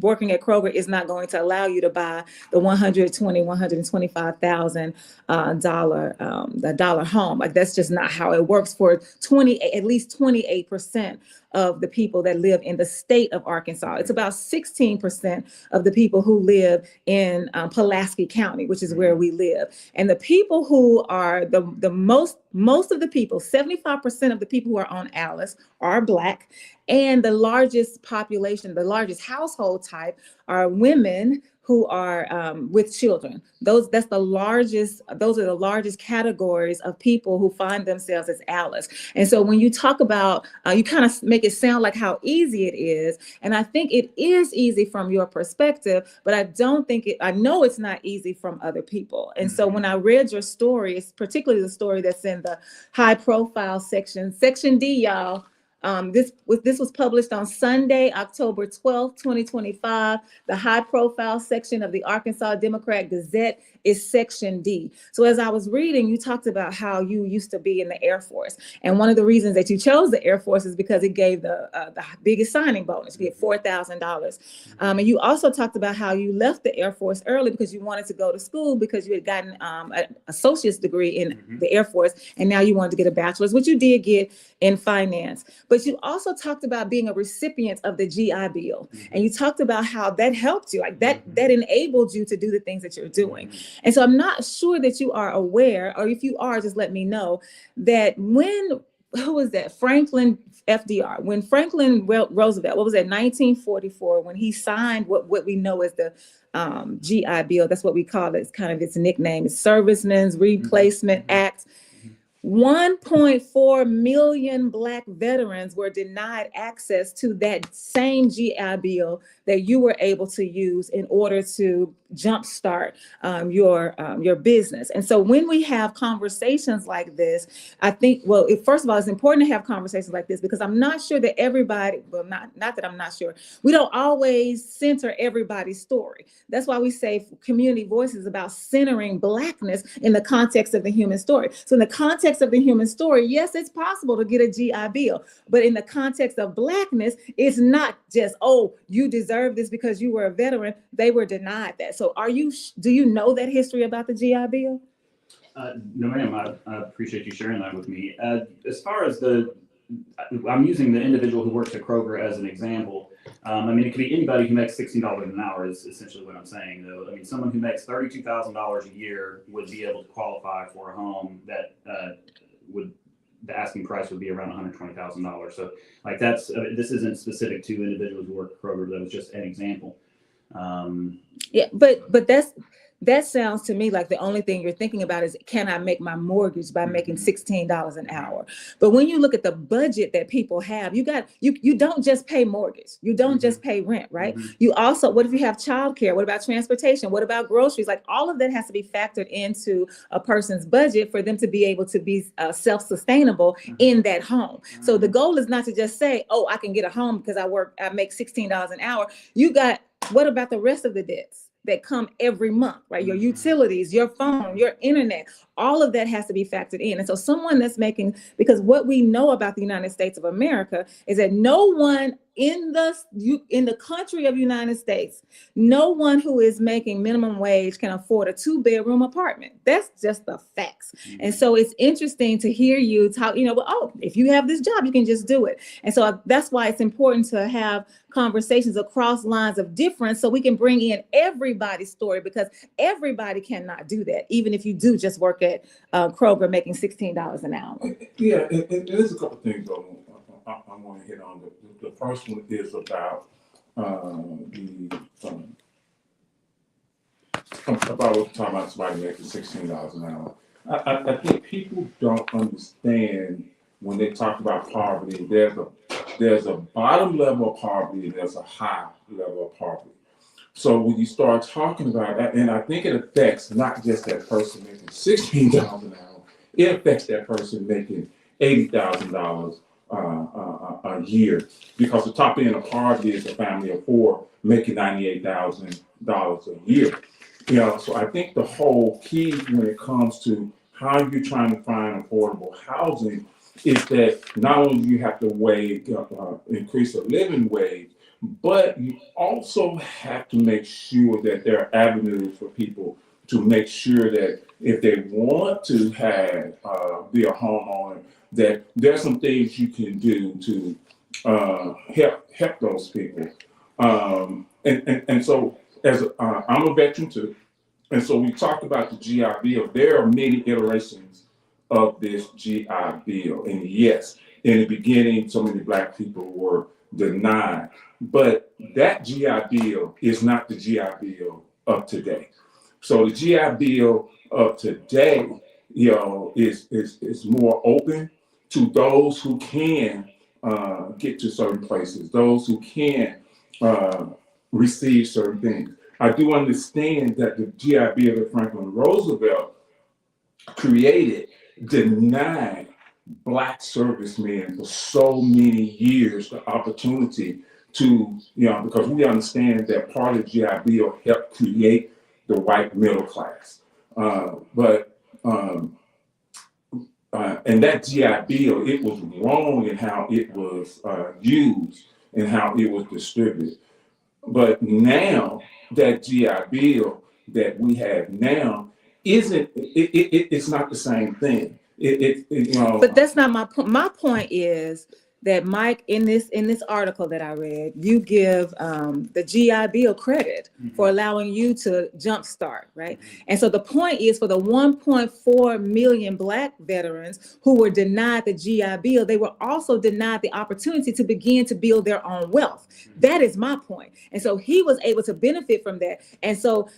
working at Kroger is not going to allow you to buy the $125,000 dollar home. Like, that's just not how it works for at least 28% of the people that live in the state of Arkansas. It's about 16% of the people who live in Pulaski County, which is where we live. And the people who are the most of the people, 75% of the people who are on Alice are Black. And the largest population, the largest household type are women who are with children. Those are the largest categories of people who find themselves as Alice. And so when you talk about, you kind of make it sound like how easy it is. And I think it is easy from your perspective, but I know it's not easy from other people. And so when I read your story, it's particularly the story that's in the high profile section D, y'all. This was published on Sunday, October 12th, 2025. The high profile section of the Arkansas Democrat Gazette is section D. So as I was reading, you talked about how you used to be in the Air Force. And one of the reasons that you chose the Air Force is because it gave the biggest signing bonus. You get $4,000. And you also talked about how you left the Air Force early because you wanted to go to school because you had gotten an associate's degree in the Air Force. And now you wanted to get a bachelor's, which you did get in finance. But you also talked about being a recipient of the GI Bill. And you talked about how that helped you, like that enabled you to do the things that you're doing. And so I'm not sure that you are aware, or if you are, just let me know, that Franklin FDR, when Franklin Roosevelt, 1944, when he signed what we know as the GI Bill, that's what we call it, it's kind of its nickname, it's Servicemen's Replacement Act. 1.4 million Black veterans were denied access to that same GI Bill that you were able to use in order to jumpstart your business. And so when we have conversations like this, I think, first of all, it's important to have conversations like this because I'm not sure that everybody, not that I'm not sure, we don't always center everybody's story. That's why we say community voice is about centering Blackness in the context of the human story. So in the context of the human story, yes, it's possible to get a GI Bill, but in the context of Blackness, it's not just, oh, you deserve this because you were a veteran. They were denied that. So So do you know that history about the GI Bill? No, ma'am. I appreciate you sharing that with me. As far as I'm using the individual who works at Kroger as an example. I mean, it could be anybody who makes $16 an hour is essentially what I'm saying, though. I mean, someone who makes $32,000 a year would be able to qualify for a home that the asking price would be around $120,000. So, like, this isn't specific to individuals who work at Kroger. That was just an example. Yeah, but that sounds to me like the only thing you're thinking about is, can I make my mortgage by making $16 an hour? But when you look at the budget that people have, you don't just pay mortgage. You don't just pay rent, right? You also, what if you have childcare? What about transportation? What about groceries? Like, all of that has to be factored into a person's budget for them to be able to be self-sustainable in that home. So the goal is not to just say, oh, I can get a home because I make $16 an hour. What about the rest of the debts that come every month, right? Your utilities, your phone, your internet, all of that has to be factored in. And so someone that's because what we know about the United States of America is that no one in the country of the United States, no one who is making minimum wage can afford a 2-bedroom apartment. That's just the facts. And so it's interesting to hear you talk, if you have this job, you can just do it. And so that's why it's important to have conversations across lines of difference so we can bring in everybody's story, because everybody cannot do that, even if you do just work at Kroger making $16 an hour. Yeah, and there's a couple things I want to hit on. The first one is about about what we're talking about, somebody making $16 an hour. I think people don't understand when they talk about poverty. There's a bottom level of poverty and there's a high level of poverty. So when you start talking about that, and I think it affects not just that person making $16 an hour, it affects that person making $80,000 a year, because the top end of poverty is a family of 4 making $98,000 a year. So I think the whole key when it comes to how you're trying to find affordable housing is that not only do you have to increase the living wage, but you also have to make sure that there are avenues for people to make sure that if they want to be a homeowner, that there's some things you can do to help those people. And so I'm a veteran too. And so we talked about the GI Bill. There are many iterations of this GI Bill. And yes, in the beginning, so many Black people were denied. But that GI Bill is not the GI Bill of today. So the GI Bill of today, is more open to those who can get to certain places, those who can receive certain things. I do understand that the GI Bill that Franklin Roosevelt created denied Black servicemen for so many years the opportunity to, because we understand that part of the GI Bill helped create the white middle class. And that GI Bill, it was wrong in how it was used and how it was distributed. But now that GI Bill that we have now it's not the same thing. But that's not my point. My point is that, Mike, in this article that I read, you give the GI Bill credit for allowing you to jumpstart, right? And so the point is, for the 1.4 million Black veterans who were denied the GI Bill, they were also denied the opportunity to begin to build their own wealth. That is my point. And so he was able to benefit from that. And so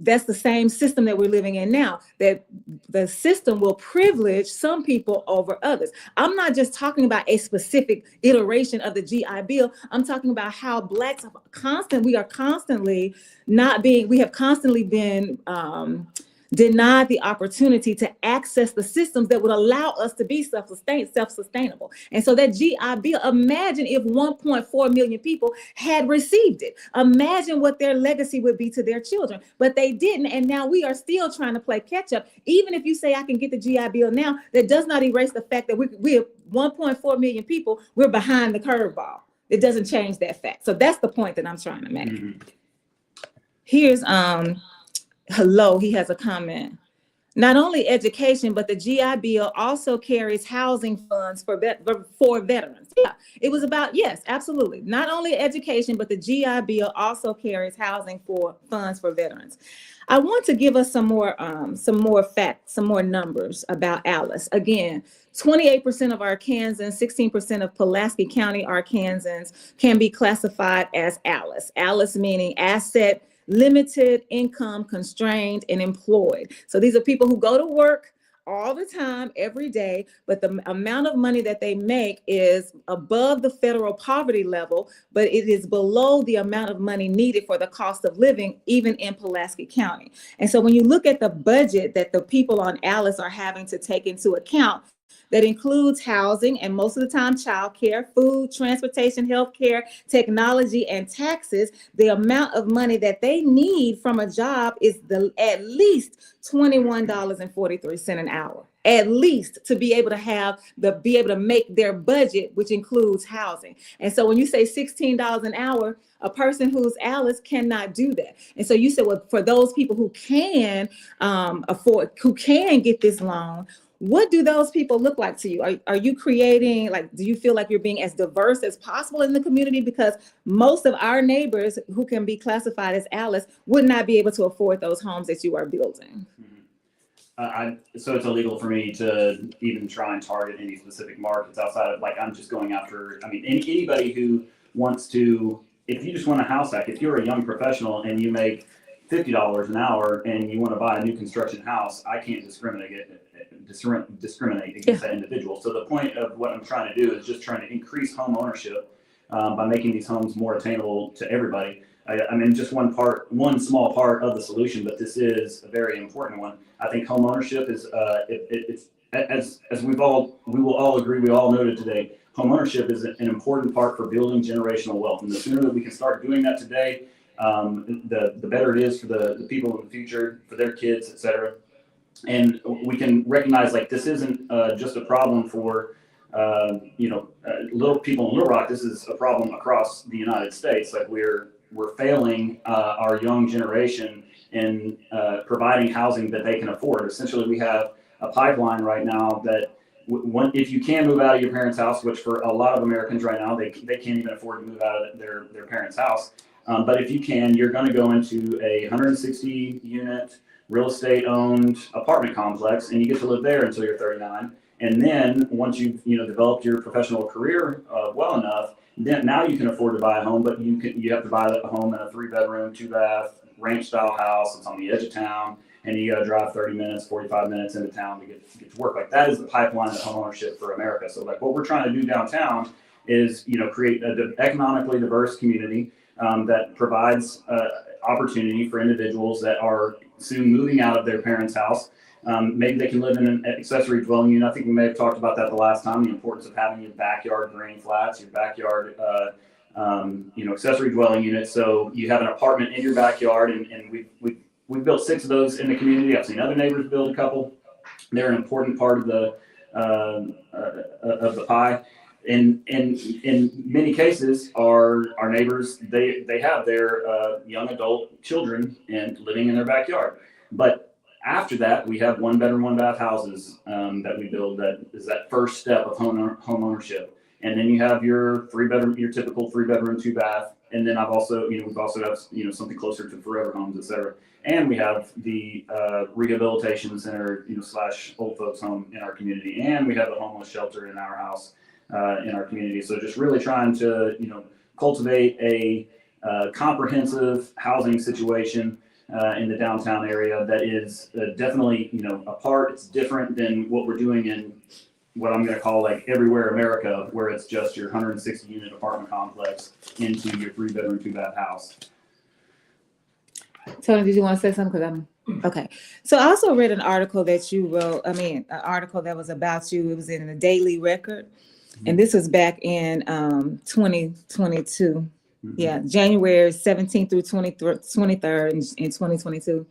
that's the same system that we're living in now, that the system will privilege some people over others. I'm not just talking about a specific iteration of the GI Bill. I'm talking about how Blacks we have constantly been denied the opportunity to access the systems that would allow us to be self-sustainable. And so that GI Bill, imagine if 1.4 million people had received it. Imagine what their legacy would be to their children. But they didn't, and now we are still trying to play catch up. Even if you say I can get the GI Bill now, that does not erase the fact that we have 1.4 million people, we're behind the curveball. It doesn't change that fact. So that's the point that I'm trying to make. Here's hello, he has a comment. Not only education, but the GI Bill also carries housing funds for veterans. Yeah, it was about, yes, absolutely. Not only education, but the GI Bill also carries housing funds for veterans. I want to give us some more facts, some more numbers about Alice. Again, 28% of Arkansans, 16% of Pulaski County Arkansans can be classified as Alice. Alice meaning asset limited, income constrained, and employed. So these are people who go to work all the time, every day, but the amount of money that they make is above the federal poverty level, but it is below the amount of money needed for the cost of living, even in Pulaski County. And so when you look at the budget that the people on Alice are having to take into account, that includes housing and most of the time childcare, food, transportation, healthcare, technology, and taxes. The amount of money that they need from a job is at least $21.43 an hour, at least, to be able to make their budget, which includes housing. And so when you say $16 an hour, a person who's Alice cannot do that. And so you said, well, for those people who can who can get this loan, what do those people look like to you? Are you creating, do you feel like you're being as diverse as possible in the community? Because most of our neighbors who can be classified as Alice would not be able to afford those homes that you are building. So it's illegal for me to even try and target any specific markets outside of, I'm just going after, anybody who wants to, if you just want a house hack, if you're a young professional and you make $50 an hour and you want to buy a new construction house, I can't discriminate against that individual. So the point of what I'm trying to do is just trying to increase home ownership by making these homes more attainable to everybody. Just one small part of the solution, but this is a very important one. I think home ownership is it's as we will all agree, we all noted today, home ownership is an important part for building generational wealth. And the sooner that we can start doing that today, the better it is for the people in the future, for their kids, etc. And we can recognize this isn't just a problem for little people in Little Rock. This is a problem across the United States. We're failing our young generation in providing housing that they can afford. Essentially, we have a pipeline right now that if you can move out of your parents' house, which for a lot of Americans right now, they can't even afford to move out of their parents' house. But if you can, you're going to go into a 160 unit real estate owned apartment complex, and you get to live there until you're 39. And then once you've developed your professional career well enough, then now you can afford to buy a home, but you have to buy a home in a 3-bedroom, 2-bath, ranch style house. It's on the edge of town, and you got to drive 30 minutes, 45 minutes into town to get to work. That is the pipeline of homeownership for America. So what we're trying to do downtown is create an economically diverse community that provides opportunity for individuals that are soon moving out of their parents' house. Maybe they can live in an accessory dwelling unit. I think we may have talked about that the last time, the importance of having your backyard drain flats, your backyard, accessory dwelling unit. So you have an apartment in your backyard, and we've built 6 of those in the community. I've seen other neighbors build a couple. They're an important part of the pie. In many cases, our neighbors, they have their young adult children and living in their backyard. But after that, we have 1-bedroom, 1-bath houses that we build. That is that first step of home ownership. And then you have your typical 3-bedroom, 2-bath. And then we've also have something closer to forever homes, et cetera. And we have the rehabilitation center, / old folks home in our community. And we have the homeless shelter in our house. In our community. So just really trying to, cultivate a comprehensive housing situation in the downtown area that is definitely, apart. It's different than what we're doing in what I'm going to call everywhere America, where it's just your 160 unit apartment complex into your 3-bedroom, 2-bath house. Tony, did you want to say something? Okay. So I also read an article that you wrote, an article that was about you. It was in the Daily Record. And this was back in 2022. Yeah, January 17th through 23rd in 2022.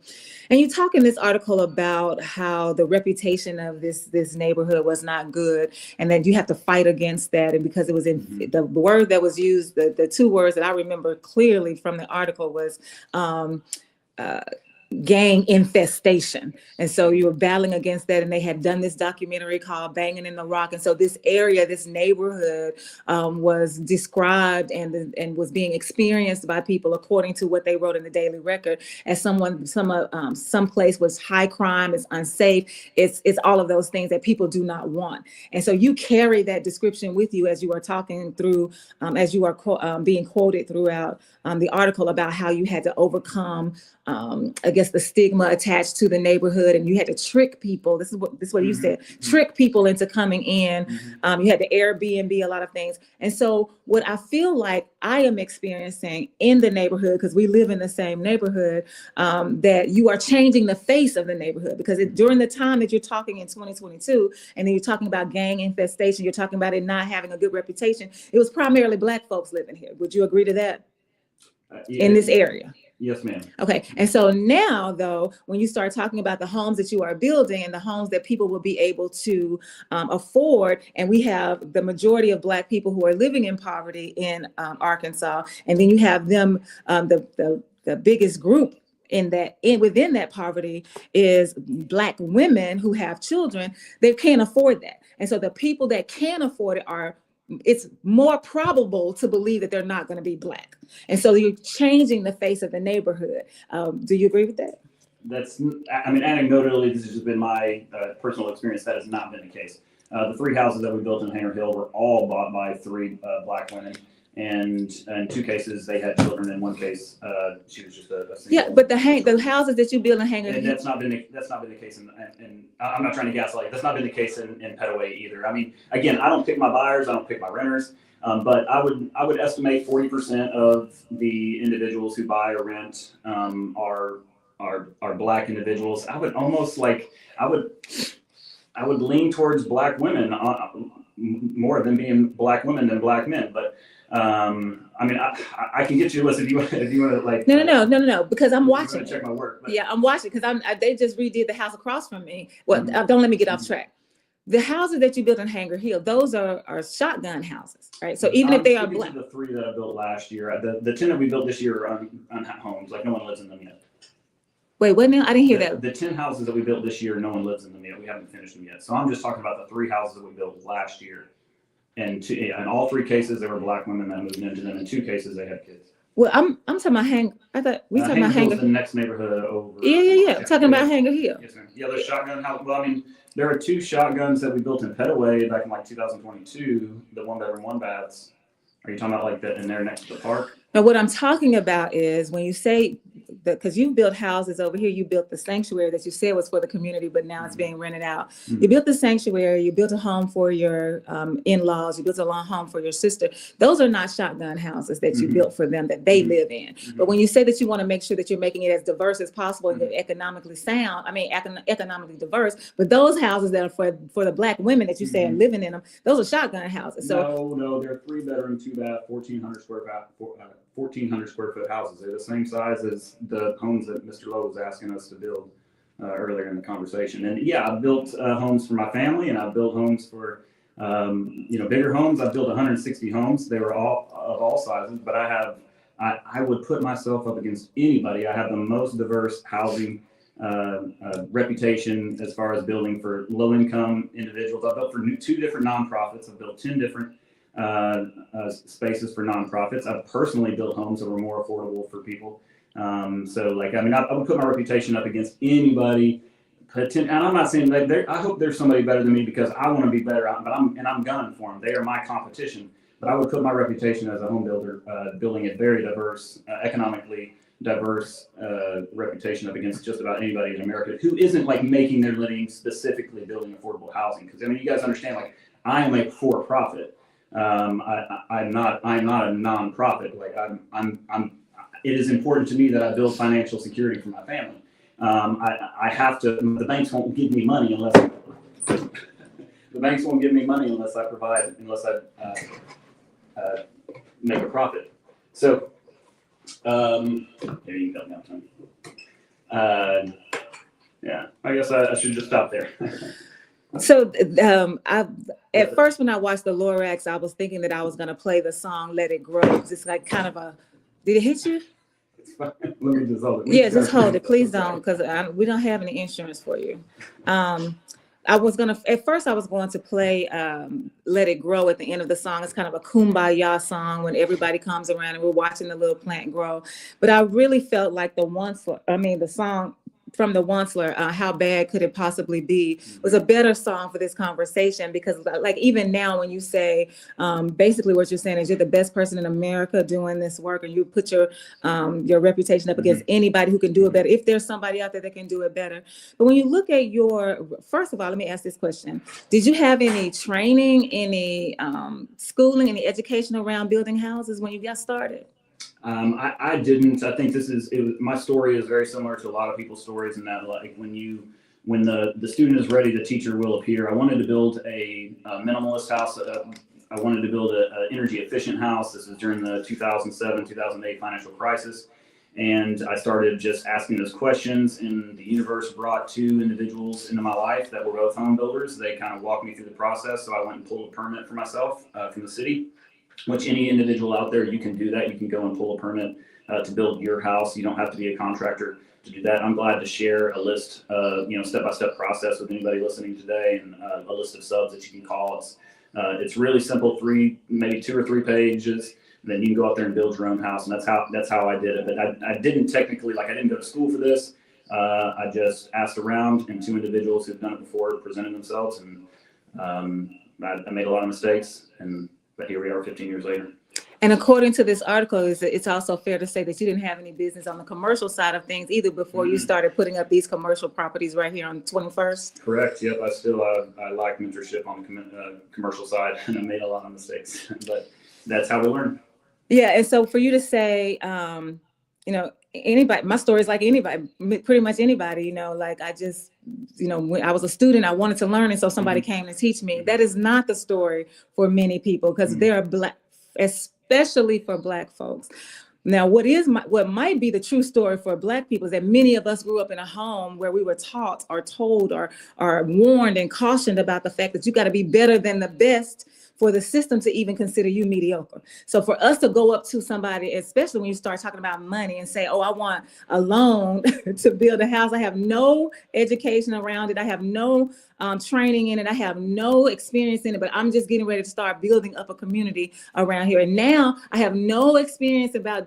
And you talk in this article about how the reputation of this neighborhood was not good, and that you have to fight against that. And because it was in the word that was used, the 2 words that I remember clearly from the article was gang infestation. And so you were battling against that, and they had done this documentary called Banging in the Rock. And so this area, this neighborhood was described and was being experienced by people according to what they wrote in the Daily Record as some place was high crime, it's unsafe, it's all of those things that people do not want. And so you carry that description with you as you are talking through, as you are being quoted throughout the article about how you had to overcome I guess the stigma attached to the neighborhood, and you had to trick people. This is what you said, trick people into coming in. You had to Airbnb a lot of things. And so what I feel like I am experiencing in the neighborhood, because we live in the same neighborhood, that you are changing the face of the neighborhood, because during the time that you're talking in 2022, and then you're talking about gang infestation, you're talking about it not having a good reputation. It was primarily Black folks living here. Would you agree to that? In this area? Yes, ma'am. Okay. And so now, though, when you start talking about the homes that you are building and the homes that people will be able to afford, and we have the majority of Black people who are living in poverty in Arkansas, and then you have them, the biggest group within that poverty is Black women who have children. They can't afford that. And so the people that can afford it it's more probable to believe that they're not going to be Black. And so you're changing the face of the neighborhood. Do you agree with that? Anecdotally, this has been my personal experience. That has not been the case. The 3 houses that we built in Hanger Hill were all bought by 3 Black women. And in 2 cases, they had children. In 1 case, she was just a single. Yeah, but the houses that you build in Hanger Hill. That's not been the case. And I'm not trying to gaslight. That's not been the case in Petaway either. I mean, again, I don't pick my buyers. I don't pick my renters. But I would estimate 40% of the individuals who buy or rent are Black individuals. I would almost I would lean towards Black women more than being Black women than Black men. But I can get you a list if you want to No, because I'm watching. Check my work. But. Yeah, I'm watching because they just redid the house across from me. Well, don't let me get off track. The houses that you built in Hanger Hill, those are shotgun houses, right? So even if they are Black. The 3 that I built last year, the 10 that we built this year are on homes, like no one lives in them yet. Wait, what now? I didn't hear that. The 10 houses that we built this year, no one lives in them yet. We haven't finished them yet. So I'm just talking about the 3 houses that we built last year. And in all 3 cases, there were Black women that moved into them. In 2 cases, they had kids. Well, I'm talking about I thought we talking about Hanger. The next neighborhood over. Yeah. Talking about Hanger Hill. Yes, ma'am. Yeah, there's shotgun house. Well, I mean, there are 2 shotguns that we built in Petaway back in 2022. The 1-bedroom, 1-baths. Are you talking about in there next to the park? Now, what I'm talking about is when you say because you built houses over here, you built the sanctuary that you said was for the community, but now it's being rented out. You built the sanctuary, you built a home for your in-laws, you built a long home for your sister. Those are not shotgun houses that you built for them that they live in. But when you say that you want to make sure that you're making it as diverse as possible and economically sound, economically diverse, but those houses that are for the Black women that you say are living in them, those are shotgun houses. So no, they're 3-bedroom, 2-bath, 1,400 square foot houses. They're the same size as the homes that Mr. Lowe was asking us to build earlier in the conversation. And yeah, I've built homes for my family, and I've built homes for bigger homes. I've built 160 homes. They were all of all sizes, but I would put myself up against anybody. I have the most diverse housing reputation as far as building for low income individuals. I've built for 2 different nonprofits. I've built 10 different spaces for nonprofits. I've personally built homes that were more affordable for people. I would put my reputation up against anybody. And I'm not saying that I hope there's somebody better than me because I want to be better, but I'm gunning for them. They are my competition. But I would put my reputation as a home builder, building a very diverse, economically diverse reputation up against just about anybody in America who isn't making their living specifically building affordable housing. Because you guys understand, I am a for-profit. I'm not a nonprofit. It is important to me that I build financial security for my family. I have to. The banks won't give me money unless I provide, unless I make a profit. So, maybe you can help me out, Tony. Yeah, I guess I should just stop there. So at first when I watched the Lorax, I was thinking that I was going to play the song "Let It Grow." It's kind of did it hit you? Let me just hold it. Yeah, just hold it. Please don't, because we don't have any insurance for you. At first I was going to play Let It Grow at the end of the song. It's kind of a kumbaya song when everybody comes around and we're watching the little plant grow. But I really felt like the song from the Onceler, How Bad Could It Possibly Be, was a better song for this conversation, because like even now when you say, basically what you're saying is you're the best person in America doing this work, and you put your reputation up against anybody who can do it better, if there's somebody out there that can do it better. But when you look at first of all, let me ask this question. Did you have any training, any schooling, any education around building houses when you got started? I didn't. I think my story is very similar to a lot of people's stories, in that like when the student is ready, the teacher will appear. I wanted to build a minimalist house. I wanted to build an energy efficient house. This was during the 2007-2008 financial crisis. And I started just asking those questions, and the universe brought two individuals into my life that were both home builders. They kind of walked me through the process. So I went and pulled a permit for myself from the city. Which any individual out there, you can do that. You can go and pull a permit to build your house. You don't have to be a contractor to do that. I'm glad to share a list, step-by-step process with anybody listening today, and a list of subs that you can call. It's really simple, maybe 2 or 3 pages. And then you can go out there and build your own house, and that's how I did it. But I didn't technically, I didn't go to school for this. I just asked around, and 2 individuals who've done it before presented themselves, and I made a lot of mistakes, but here we are 15 years later. And according to this article, it's also fair to say that you didn't have any business on the commercial side of things either before you started putting up these commercial properties right here on 21st? Correct. Yep. I lack mentorship on the commercial side, and I made a lot of mistakes, but that's how we learn. Yeah. And so for you to say, anybody, my story is like anybody, pretty much anybody, like I just, when I was a student, I wanted to learn. And so somebody came to teach me. That is not the story for many people, because there are especially for Black folks. Now, what might be the true story for Black people is that many of us grew up in a home where we were taught or told or warned and cautioned about the fact that you got to be better than the best for the system to even consider you mediocre. So for us to go up to somebody, especially when you start talking about money, and say, oh, I want a loan to build a house. I have no education around it. I have no training in it. I have no experience in it, but I'm just getting ready to start building up a community around here. And now I have no experience about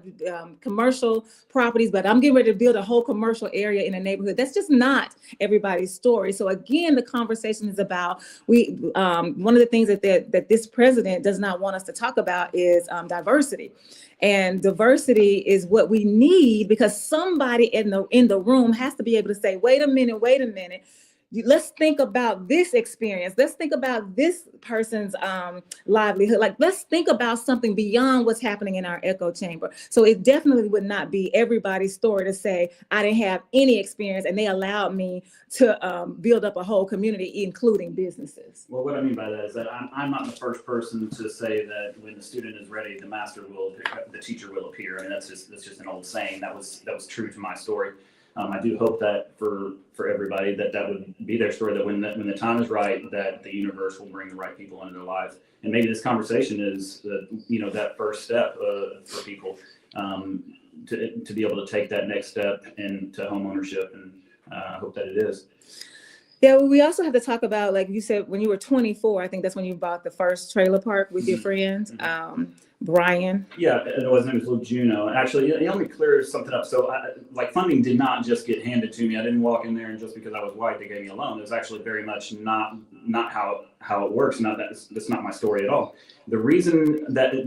commercial properties, but I'm getting ready to build a whole commercial area in a neighborhood. That's just not everybody's story. So again, the conversation is about, one of the things that this president does not want us to talk about is diversity. And diversity is what we need, because somebody in the room has to be able to say, wait a minute. Let's think about this experience. Let's think about this person's livelihood. Let's think about something beyond what's happening in our echo chamber. So it definitely would not be everybody's story to say, I didn't have any experience and they allowed me to build up a whole community, including businesses. Well, what I mean by that is that I'm not the first person to say that when the student is ready, the teacher will appear. I mean, that's just an old saying. That was true to my story. I do hope that for everybody that would be their story, that when the time is right, that the universe will bring the right people into their lives. And maybe this conversation is that first step for people to be able to take that next step into home ownership, and I hope that it is. Yeah, well, we also have to talk about, like you said, when you were 24, I think that's when you bought the first trailer park with your friends. Brian. Yeah, his name was Little Juno. Actually, let me clear something up. So, funding did not just get handed to me. I didn't walk in there and just because I was white, they gave me a loan. It was actually very much not how it works. That's not my story at all. The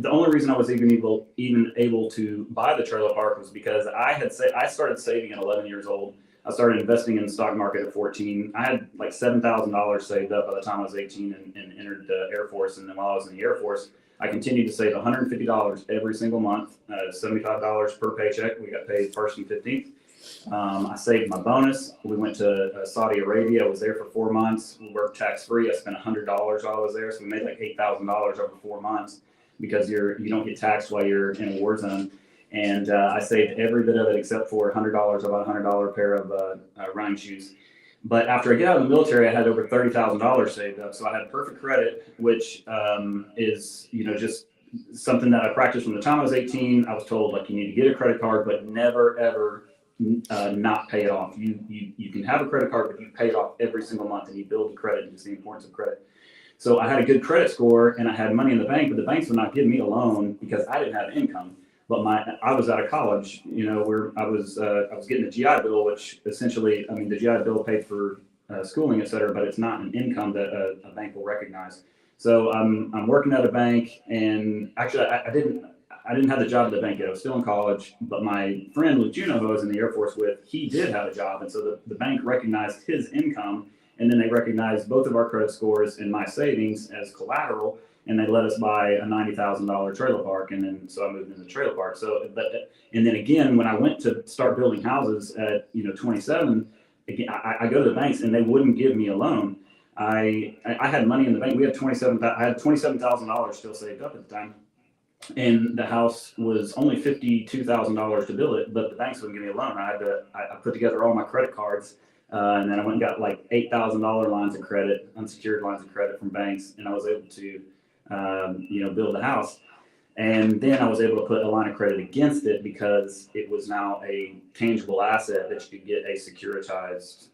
only reason I was even able to buy the trailer park was because I started saving at 11 years old. I started investing in the stock market at 14. I had like $7,000 saved up by the time I was 18 and entered the Air Force. And then while I was in the Air Force, I continued to save $150 every single month, $75 per paycheck. We got paid 1st and 15th. I saved my bonus. We went to Saudi Arabia. I was there for 4 months. We worked tax-free. I spent $100 while I was there. So we made like $8,000 over 4 months because you don't get taxed while you're in a war zone. And I saved every bit of it except for $100, about $100 pair of running shoes. But after I get out of the military, I had over $30,000 saved up. So I had perfect credit, which is, just something that I practiced from the time I was 18. I was told, like, you need to get a credit card, but never ever not pay it off. You can have a credit card, but you pay it off every single month, and you build the credit, and just the importance of credit. So I had a good credit score, and I had money in the bank, but the banks would not give me a loan because I didn't have income. But I was out of college, you know, where I was getting a GI Bill, which essentially, I mean, the GI Bill paid for schooling, et cetera, but it's not an income that a bank will recognize. So I'm working at a bank, and actually I didn't have the job at the bank yet. I was still in college, but my friend Luke Juno, who I was in the Air Force with, he did have a job, and so the bank recognized his income, and then they recognized both of our credit scores and my savings as collateral, and they let us buy a $90,000 trailer park, and then so I moved into the trailer park. So, and then again, when I went to start building houses at 27, again I go to the banks and they wouldn't give me a loan. I had money in the bank. We had I had $27,000 still saved up at the time, and the house was only $52,000 to build it, but the banks wouldn't give me a loan. I put together all my credit cards, and then I went and got like $8,000 lines of credit, unsecured lines of credit from banks, and I was able to build a house. And then I was able to put a line of credit against it because it was now a tangible asset that you could get a securitized,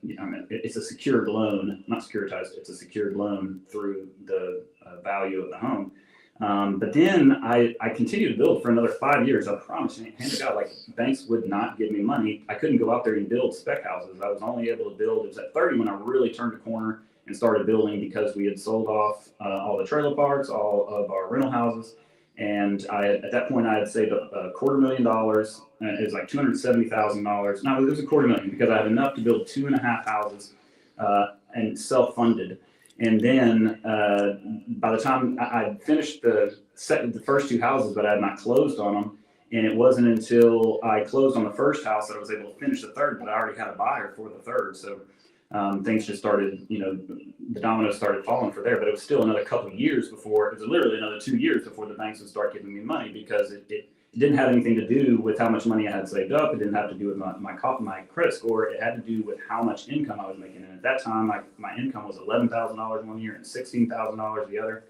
it's a secured loan, not securitized, it's a secured loan through the value of the home. But then I continued to build for another 5 years. I promise you, hand to God, like, banks would not give me money. I couldn't go out there and build spec houses. I was only able to build, it was at 30 when I really turned a corner and started building, because we had sold off all the trailer parks, all of our rental houses. And at that point, I had saved a $250,000. It was like $270,000. No, it was $250,000 because I had enough to build 2.5 houses and self-funded. And then by the time I finished the first 2 houses, but I had not closed on them. And it wasn't until I closed on the first house that I was able to finish the third, but I already had a buyer for the third. So things just started, the dominoes started falling for there. But it was still another couple of years before, it was literally another 2 years before the banks would start giving me money, because it didn't have anything to do with how much money I had saved up. It didn't have to do with my credit score. It had to do with how much income I was making. And at that time, my income was $11,000 one year and $16,000 the other.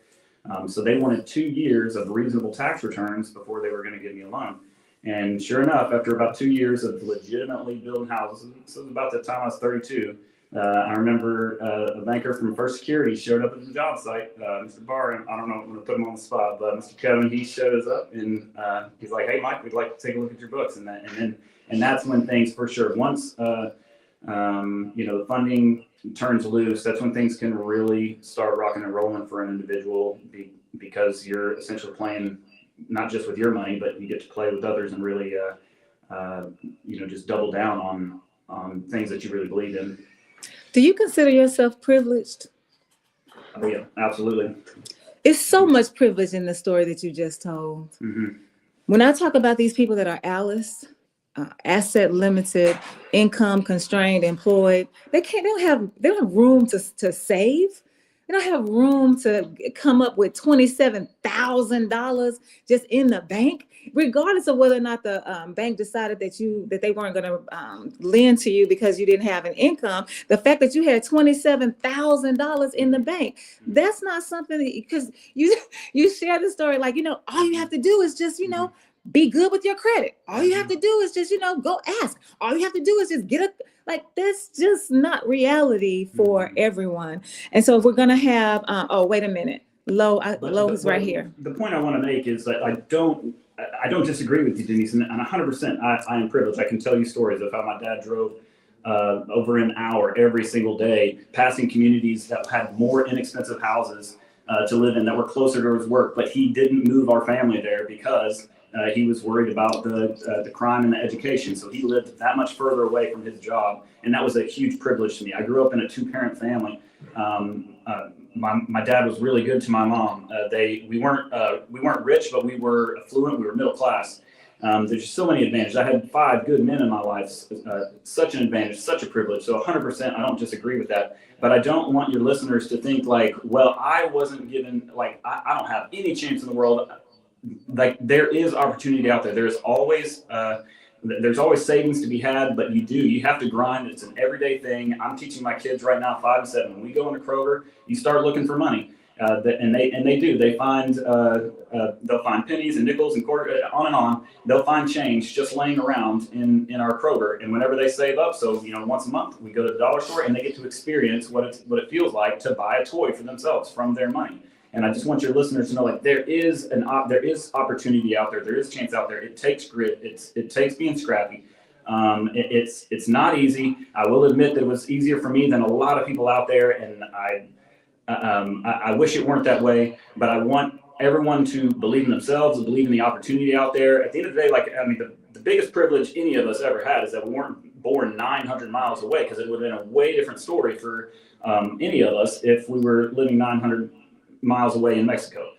So they wanted 2 years of reasonable tax returns before they were going to give me a loan. And sure enough, after about 2 years of legitimately building houses, so it was about the time I was 32, I remember a banker from First Security showed up at the job site, Mr. Barr, I don't know, I'm going to put him on the spot, but Mr. Kevin, he showed us up, and he's like, "Hey, Mike, we'd like to take a look at your books." And that's when things, for sure, once the funding turns loose, that's when things can really start rocking and rolling for an individual, because you're essentially playing not just with your money, but you get to play with others and really, just double down on things that you really believe in. Do you consider yourself privileged? Oh yeah, absolutely. It's so much privilege in the story that you just told. Mm-hmm. When I talk about these people that are Alice, asset limited, income constrained, employed, they don't have room to save. They don't have room to come up with $27,000 just in the bank, regardless of whether or not the bank decided that they weren't going to lend to you because you didn't have an income. The fact that you had $27,000 in the bank, that's not something because you share the story like, all you have to do is just, be good with your credit. All you have to do is just, go ask. All you have to do is just get that's just not reality for everyone. And so if we're going to have, wait a minute. Lo is right here. The point I want to make is that I don't disagree with you, Denise, and 100%. I am privileged. I can tell you stories of how my dad drove over an hour every single day, passing communities that had more inexpensive houses to live in that were closer to his work, but he didn't move our family there because he was worried about the crime and the education. So he lived that much further away from his job, and that was a huge privilege to me. I grew up in a 2-parent family. My dad was really good to my mom. We weren't rich, but we were affluent. We were middle class. There's just so many advantages. I had 5 good men in my life. Such an advantage, such a privilege. So 100%, I don't disagree with that. But I don't want your listeners to think like, well, I wasn't given, like, I don't have any chance in the world. Like, there is opportunity out there. There's always savings to be had, but you have to grind. It's an everyday thing. I'm teaching my kids right now, 5 and 7. When we go into Kroger, you start looking for money. And they do. They find they'll find pennies and nickels and quarters, on and on. They'll find change just laying around in our Kroger. And whenever they save up, so once a month we go to the dollar store and they get to experience what it feels like to buy a toy for themselves from their money. And I just want your listeners to know, like, there is opportunity out there. There is chance out there. It takes grit. It takes being scrappy. It's not easy. I will admit that it was easier for me than a lot of people out there, and I wish it weren't that way, but I want everyone to believe in themselves and believe in the opportunity out there. At the end of the day, the biggest privilege any of us ever had is that we weren't born 900 miles away, because it would have been a way different story for any of us if we were living 900 miles away in Mexico.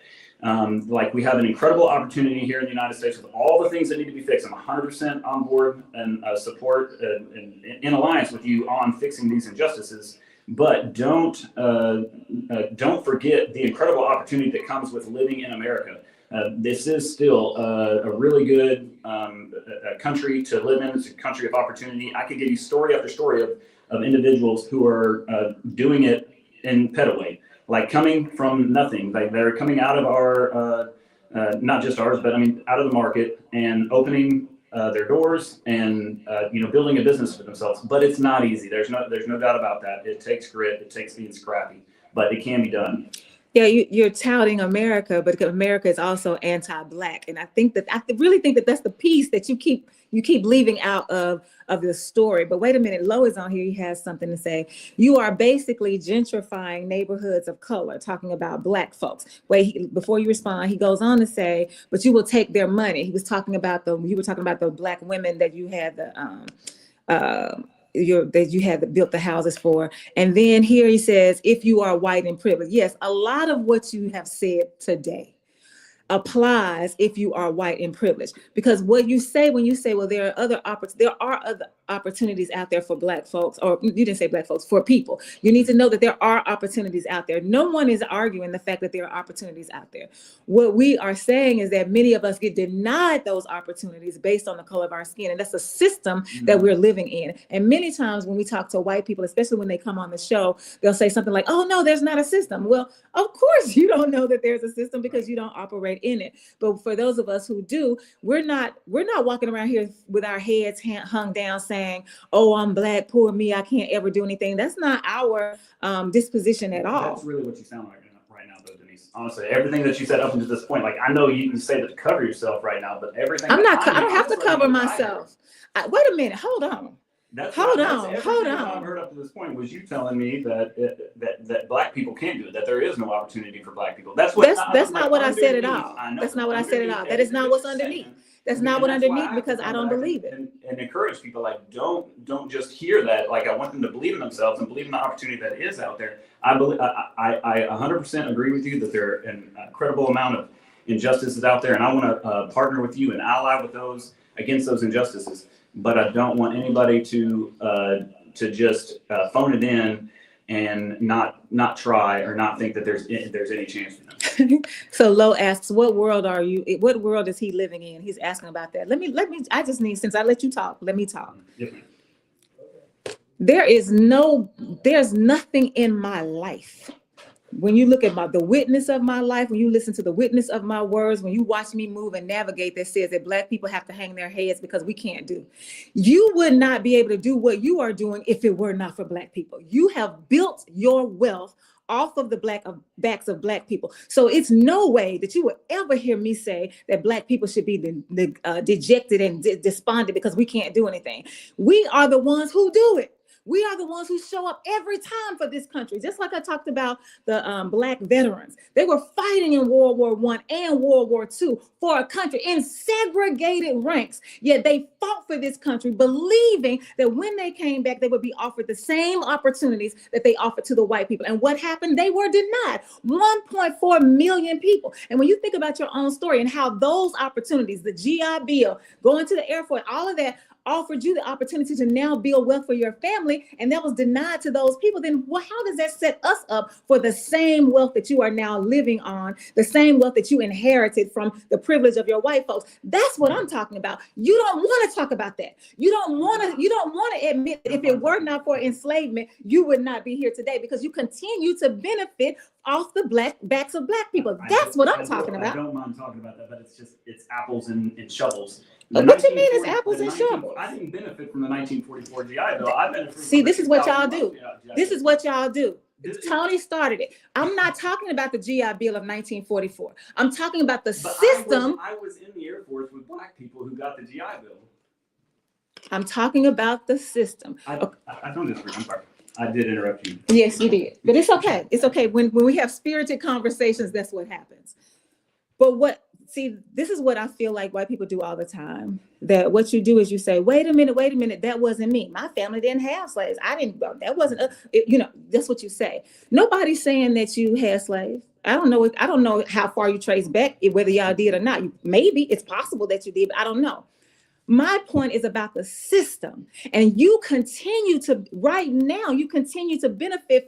We have an incredible opportunity here in the United States with all the things that need to be fixed. I'm 100% on board and support and in alliance with you on fixing these injustices. But don't forget the incredible opportunity that comes with living in America. This is still a really good country to live in. It's a country of opportunity. I could give you story after story of individuals who are doing it in Petaway, like coming from nothing. Like they're coming out of our, not just ours, but out of the market and opening their doors and building a business for themselves. But it's not easy. There's no doubt about that. It takes grit. It takes being scrappy, but it can be done. Yeah, you're touting America, but America is also anti-Black, and I really think that that's the piece that you keep leaving out of the story. But wait a minute, Lo is on here. He has something to say. You are basically gentrifying neighborhoods of color, talking about Black folks. Before you respond, he goes on to say, but you will take their money. You were talking about the Black women that you had built the houses for. And then here he says, if you are white and privileged. Yes, a lot of what you have said today applies if you are white and privileged, because what you say when you say, well, there are other opportunities out there for Black folks, or you didn't say Black folks, for people. You need to know that there are opportunities out there. No one is arguing the fact that there are opportunities out there. What we are saying is that many of us get denied those opportunities based on the color of our skin, and that's a system that we're living in. And many times when we talk to white people, especially when they come on the show, they'll say something like, oh no, there's not a system. Well, of course you don't know that there's a system because you don't operate in it. But for those of us who do, we're not walking around here with our heads hung down saying, oh, I'm Black, poor me, I can't ever do anything. That's not our disposition at all. That's really what you sound like right now, though, Denise. Honestly, everything that you said up until this point, like, I know you can say that to cover yourself right now, but everything. I don't have to cover myself. Wait a minute, hold on. Hold on. I've heard up to this point was you telling me that Black people can't do it, that there is no opportunity for Black people. That's not what I said at all. That's not what I said at all. That is not what's underneath. That's not what underneath, because I don't believe it. And encourage people, like, don't just hear that. Like, I want them to believe in themselves and believe in the opportunity that is out there. I 100% agree with you that there are an incredible amount of injustices out there, and I want to partner with you and ally with those against those injustices. But I don't want anybody to just phone it in and not try or not think that there's any chance for them. So Lo asks, what world is he living in? He's asking about that. Since I let you talk, let me talk. Yes, There's nothing in my life. When you look at the witness of my life, when you listen to the witness of my words, when you watch me move and navigate, that says that Black people have to hang their heads because we can't do. You would not be able to do what you are doing if it were not for Black people. You have built your wealth off of the backs of Black people. So it's no way that you would ever hear me say that Black people should be dejected and despondent because we can't do anything. We are the ones who do it. We are the ones who show up every time for this country. Just like I talked about the Black veterans. They were fighting in World War I and World War II for a country in segregated ranks. Yet they fought for this country, believing that when they came back, they would be offered the same opportunities that they offered to the white people. And what happened? They were denied. 1.4 million people. And when you think about your own story and how those opportunities, the GI Bill, going to the Air Force, all of that, offered you the opportunity to now build wealth for your family, and that was denied to those people, then how does that set us up for the same wealth that you are now living on, the same wealth that you inherited from the privilege of your white folks? That's what I'm talking about. You don't want to talk about that. You don't want to admit that if it were not for enslavement, you would not be here today, because you continue to benefit off the backs of black people. I That's don't- what I I'm don't- talking I about. don't mind talking about that, but it's apples and shovels. What you mean it's apples and shovels? I didn't benefit from the 1944 GI Bill. I benefited from See, the this is what y'all 2000 do. GI This Bill. is what y'all do. This- Tony started it. I'm not talking about the GI Bill of 1944. I'm talking about the But system. I was in the Air Force with black people who got the GI Bill. I'm talking about the system. I don't disagree. I'm sorry. I did interrupt you. Yes, you did. But it's okay. It's okay. When we have spirited conversations, that's what happens. But this is what I feel like white people do all the time. That what you do is you say, wait a minute, that wasn't me. My family didn't have slaves. That wasn't, that's what you say. Nobody's saying that you had slaves. I don't know how far you trace back, whether y'all did or not. Maybe it's possible that you did, but I don't know. My point is about the system. And you continue to benefit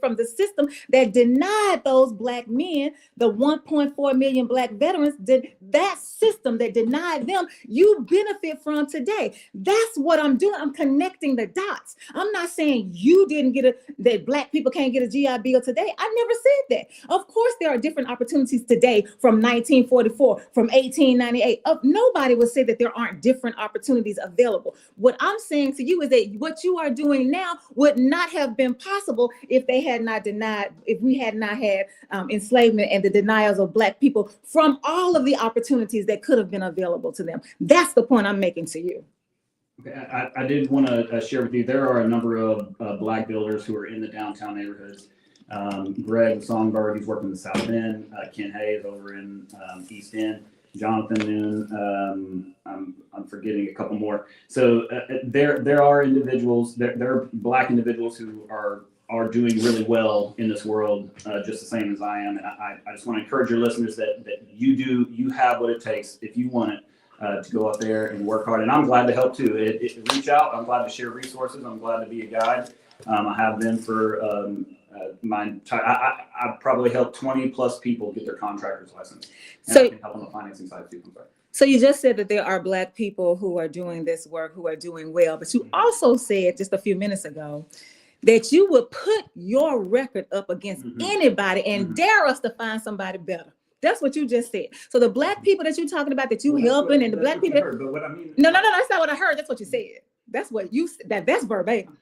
from the system that denied those black men, the 1.4 million black veterans, that system that denied them, you benefit from today. That's what I'm doing. I'm connecting the dots. I'm not saying you didn't that black people can't get a GI Bill today. I never said that. Of course, there are different opportunities today from 1944, from 1898. Nobody would say that there aren't different opportunities available. What I'm saying to you is that what you are doing now would not have been possible if we had not had enslavement and the denials of black people from all of the opportunities that could have been available to them. That's the point I'm making to you. Okay, I did want to share with you, there are a number of black builders who are in the downtown neighborhoods. Greg Songbird, he's working in the South End. Ken Hayes over in East End. Jonathan Noon, I'm forgetting a couple more. So there are individuals, there are black individuals who are doing really well in this world, just the same as I am. And I just want to encourage your listeners that you have what it takes if you want it to go out there and work hard. And I'm glad to help too. Reach out. I'm glad to share resources. I'm glad to be a guide. I have been for I've probably helped 20 plus people get their contractor's license. And I can help on the financing side too. So you just said that there are black people who are doing this work, who are doing well, but you also said just a few minutes ago that you would put your record up against anybody and dare us to find somebody better. That's what you just said. So the black people that you're talking about that you helping and the black people. But what I mean. No, that's not what I heard. That's what you said. That's what you said. That's verbatim.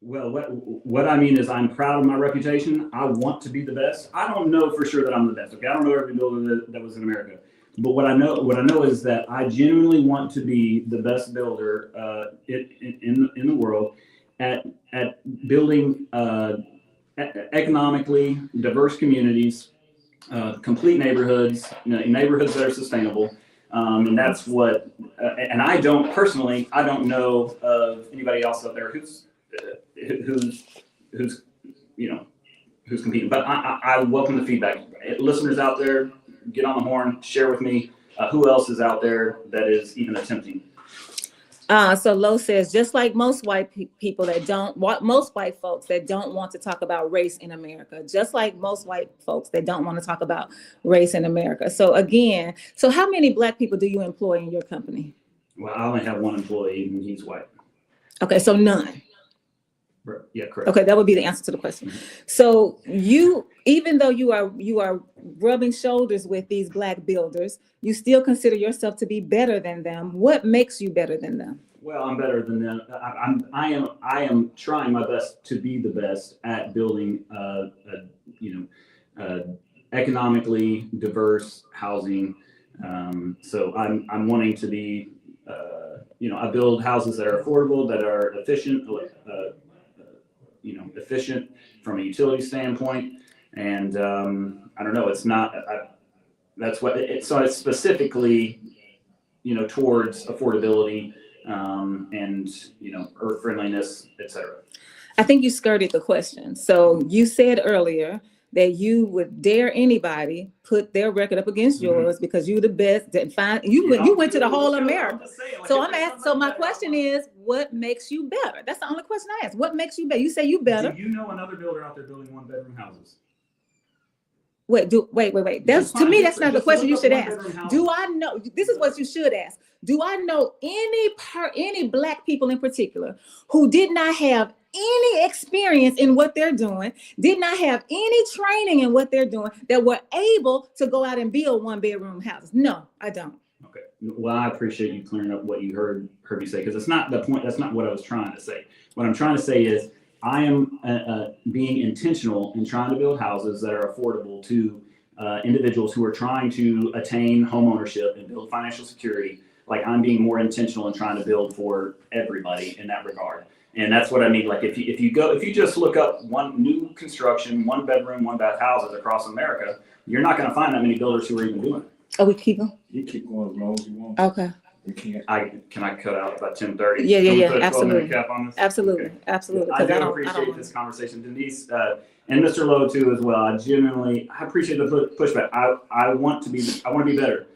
Well, what I mean is I'm proud of my reputation. I want to be the best. I don't know for sure that I'm the best. Okay, I don't know every builder that was in America, but what I know is that I genuinely want to be the best builder in the world at building economically diverse communities, complete neyborhoods, neighborhoods that are sustainable. And that's what. And I don't know of anybody else out there who's competing, but I welcome the feedback. Listeners out there, get on the horn, share with me who else is out there that is even attempting. So Lo says, just like most white people most white folks that don't want to talk about race in America, just like most white folks that don't want to talk about race in America. So again, how many black people do you employ in your company? Well, I only have one employee and he's white. Okay, so none. Yeah, correct. Okay, that would be the answer to the question. So even though you are rubbing shoulders with these black builders, you still consider yourself to be better than them. What makes you better than them? Well, I'm better than them. I am trying my best to be the best at building economically diverse housing. So I'm wanting to be I build houses that are affordable, that are efficient. Efficient from a utility standpoint, and I don't know. It's not. That's what. So it's specifically, towards affordability and earth friendliness, etc. I think you skirted the question. So you said earlier that you would dare anybody put their record up against yours because you're the best. You went to the whole America. So I'm asking. So my question is, what makes you better? That's the only question I asked. What makes you better? You say you better. Do you know another builder out there building 1-bedroom houses? Wait. That's to me. That's not the question you should ask. Do I know? This is what you should ask. Do I know any black people in particular who did not have any experience in what they're doing, did not have any training in what they're doing, that were able to go out and build 1-bedroom houses. No, I don't. Okay. Well, I appreciate you clearing up what you heard me say, because it's not the point. That's not what I was trying to say. What I'm trying to say is I am being intentional in trying to build houses that are affordable to individuals who are trying to attain home ownership and build financial security. Like, I'm being more intentional in trying to build for everybody in that regard. And that's what I mean. Like, if you just look up one new construction, 1-bedroom, 1-bath houses across America, you're not going to find that many builders who are even doing it. Oh, we keep them? You keep going as long as you want. Okay. We can't. Can I cut out about 10:30? Yeah. Can we put a 12-minute Absolutely. cap on this? Absolutely. Okay. Absolutely. I do appreciate this conversation, Denise, and Mr. Lowe too as well. I appreciate the pushback. I want to be better.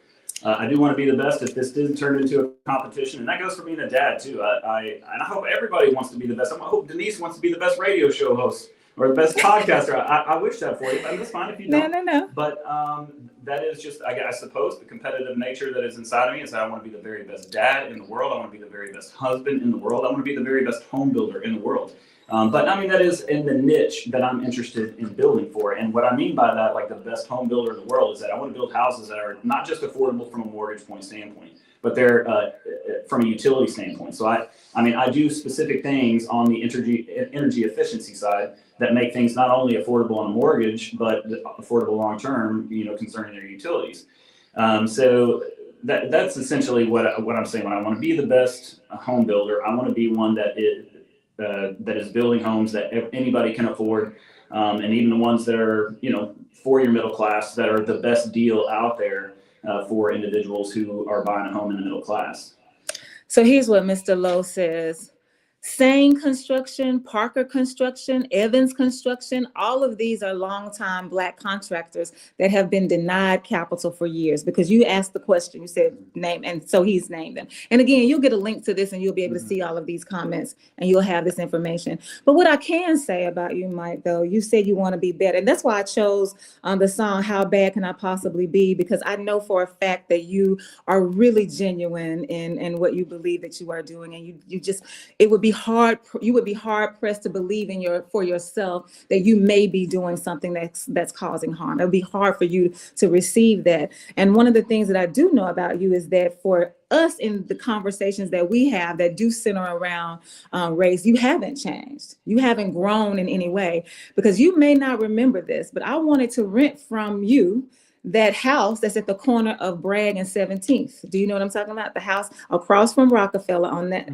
I do want to be the best. If this didn't turn into a competition, and that goes for being a dad too. I hope everybody wants to be the best. I hope Denise wants to be the best radio show host or the best podcaster. I wish that for you. But that's fine if you don't. No. But that is just, I suppose, the competitive nature that is inside of me is that I want to be the very best dad in the world. I want to be the very best husband in the world. I want to be the very best home builder in the world. But I mean, that is in the niche that I'm interested in building for. And what I mean by that, like the best home builder in the world, is that I want to build houses that are not just affordable from a mortgage point standpoint, but they're from a utility standpoint. So I do specific things on the energy efficiency side that make things not only affordable on a mortgage, but affordable long-term, concerning their utilities. So that's essentially what I'm saying. When I want to be the best home builder, I want to be one that is building homes that anybody can afford, and even the ones that are, for your middle class, that are the best deal out there for individuals who are buying a home in the middle class. So here's what Mr. Lowe says. Sane Construction, Parker Construction, Evans Construction, all of these are longtime Black contractors that have been denied capital for years, because you asked the question, you said name, and so he's named them. And again, you'll get a link to this and you'll be able to see all of these comments and you'll have this information. But what I can say about you, Mike, though, you said you want to be better. And that's why I chose the song, How Bad Can I Possibly Be? Because I know for a fact that you are really genuine in what you believe that you are doing. And you would be hard pressed to believe for yourself that you may be doing something that's causing harm. It would be hard for you to receive that. And one of the things that I do know about you is that for us, in the conversations that we have that do center around race, you haven't changed. You haven't grown in any way, because you may not remember this, but I wanted to rent from you that house that's at the corner of Bragg and 17th. Do you know what I'm talking about? The house across from Rockefeller on that.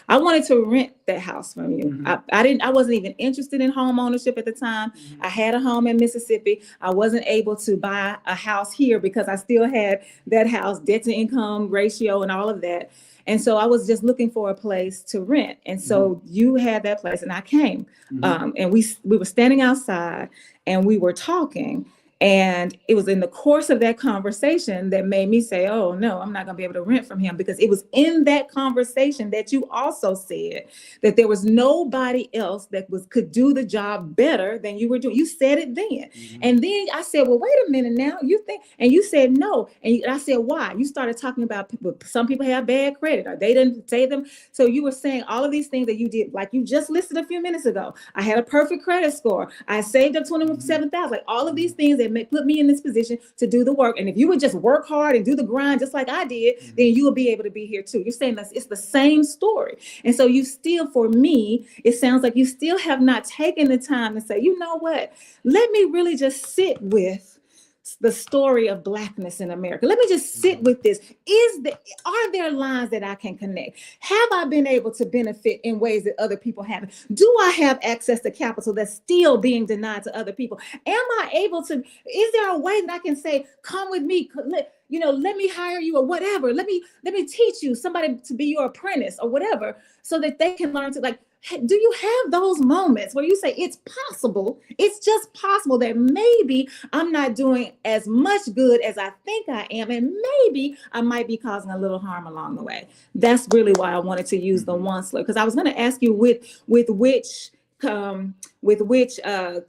I wanted to rent that house from you. I wasn't even interested in home ownership at the time. I had a home in Mississippi. I wasn't able to buy a house here because I still had that house, debt to income ratio and all of that. And so I was just looking for a place to rent. And so you had that place and I came. And we were standing outside and we were talking. And it was in the course of that conversation that made me say, oh, no, I'm not going to be able to rent from him, because it was in that conversation that you also said that there was nobody else that could do the job better than you were doing. You said it then. And then I said, well, wait a minute now. You think, and you said no. And I said, why? You started talking about people. Some people have bad credit or they didn't say them. So you were saying all of these things that you did, like you just listed a few minutes ago. I had a perfect credit score. I saved up $27,000, like all of these things that put me in this position to do the work. And if you would just work hard and do the grind just like I did, then you will be able to be here too. You're saying that it's the same story. And so you still, for me, it sounds like you still have not taken the time to say, you know what, let me really just sit with the story of Blackness in America. Let me just sit with this. Are there lines that I can connect? Have I been able to benefit in ways that other people haven't? Do I have access to capital that's still being denied to other people? Am I able to, is there a way that I can say, come with me, let me hire you or whatever. Let me teach you, somebody to be your apprentice or whatever, so that they can learn to, like, do you have those moments where you say it's possible, it's just possible that maybe I'm not doing as much good as I think I am, and maybe I might be causing a little harm along the way? That's really why I wanted to use the one slur, because I was going to ask you with which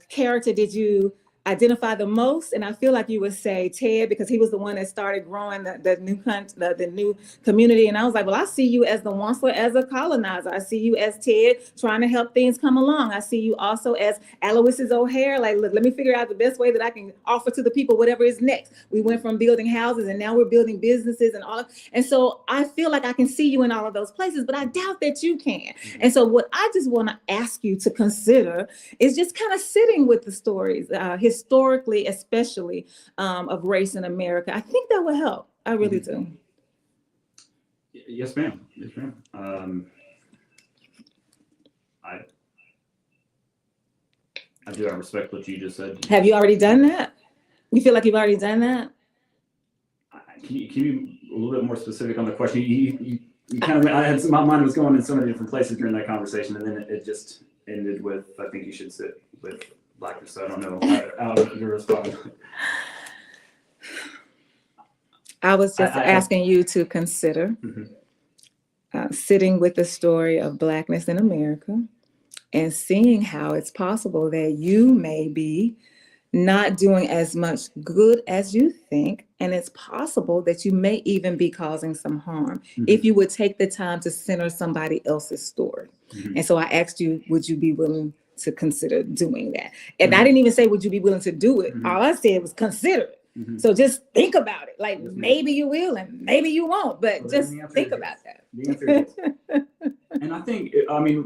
character did you identify the most, and I feel like you would say Ted, because he was the one that started growing the new community. And I was like, well, I see you as the onceler, as a colonizer. I see you as Ted trying to help things come along. I see you also as Aloysius O'Hare, like, look, let me figure out the best way that I can offer to the people whatever is next. We went from building houses and now we're building businesses and all of, and so I feel like I can see you in all of those places, but I doubt that you can. And so what I just want to ask you to consider is just kind of sitting with the stories, historically, especially of race in America. I think that will help. I really do. Yes, ma'am. Yes, ma'am. I do. I respect what you just said. Have you already done that? You feel like you've already done that? Can you be a little bit more specific on the question? You kind of, my mind was going in so many different places during that conversation, and then it just ended with, I think you should sit with Blackness. So I don't know how to respond. I was just asking you to consider sitting with the story of Blackness in America and seeing how it's possible that you may be not doing as much good as you think. And it's possible that you may even be causing some harm if you would take the time to center somebody else's story. And so I asked you, would you be willing to consider doing that? And I didn't even say, would you be willing to do it? All I said was consider it. So just think about it. Like, maybe you will and maybe you won't, but just think about that. The answer is yes. And I think, I mean,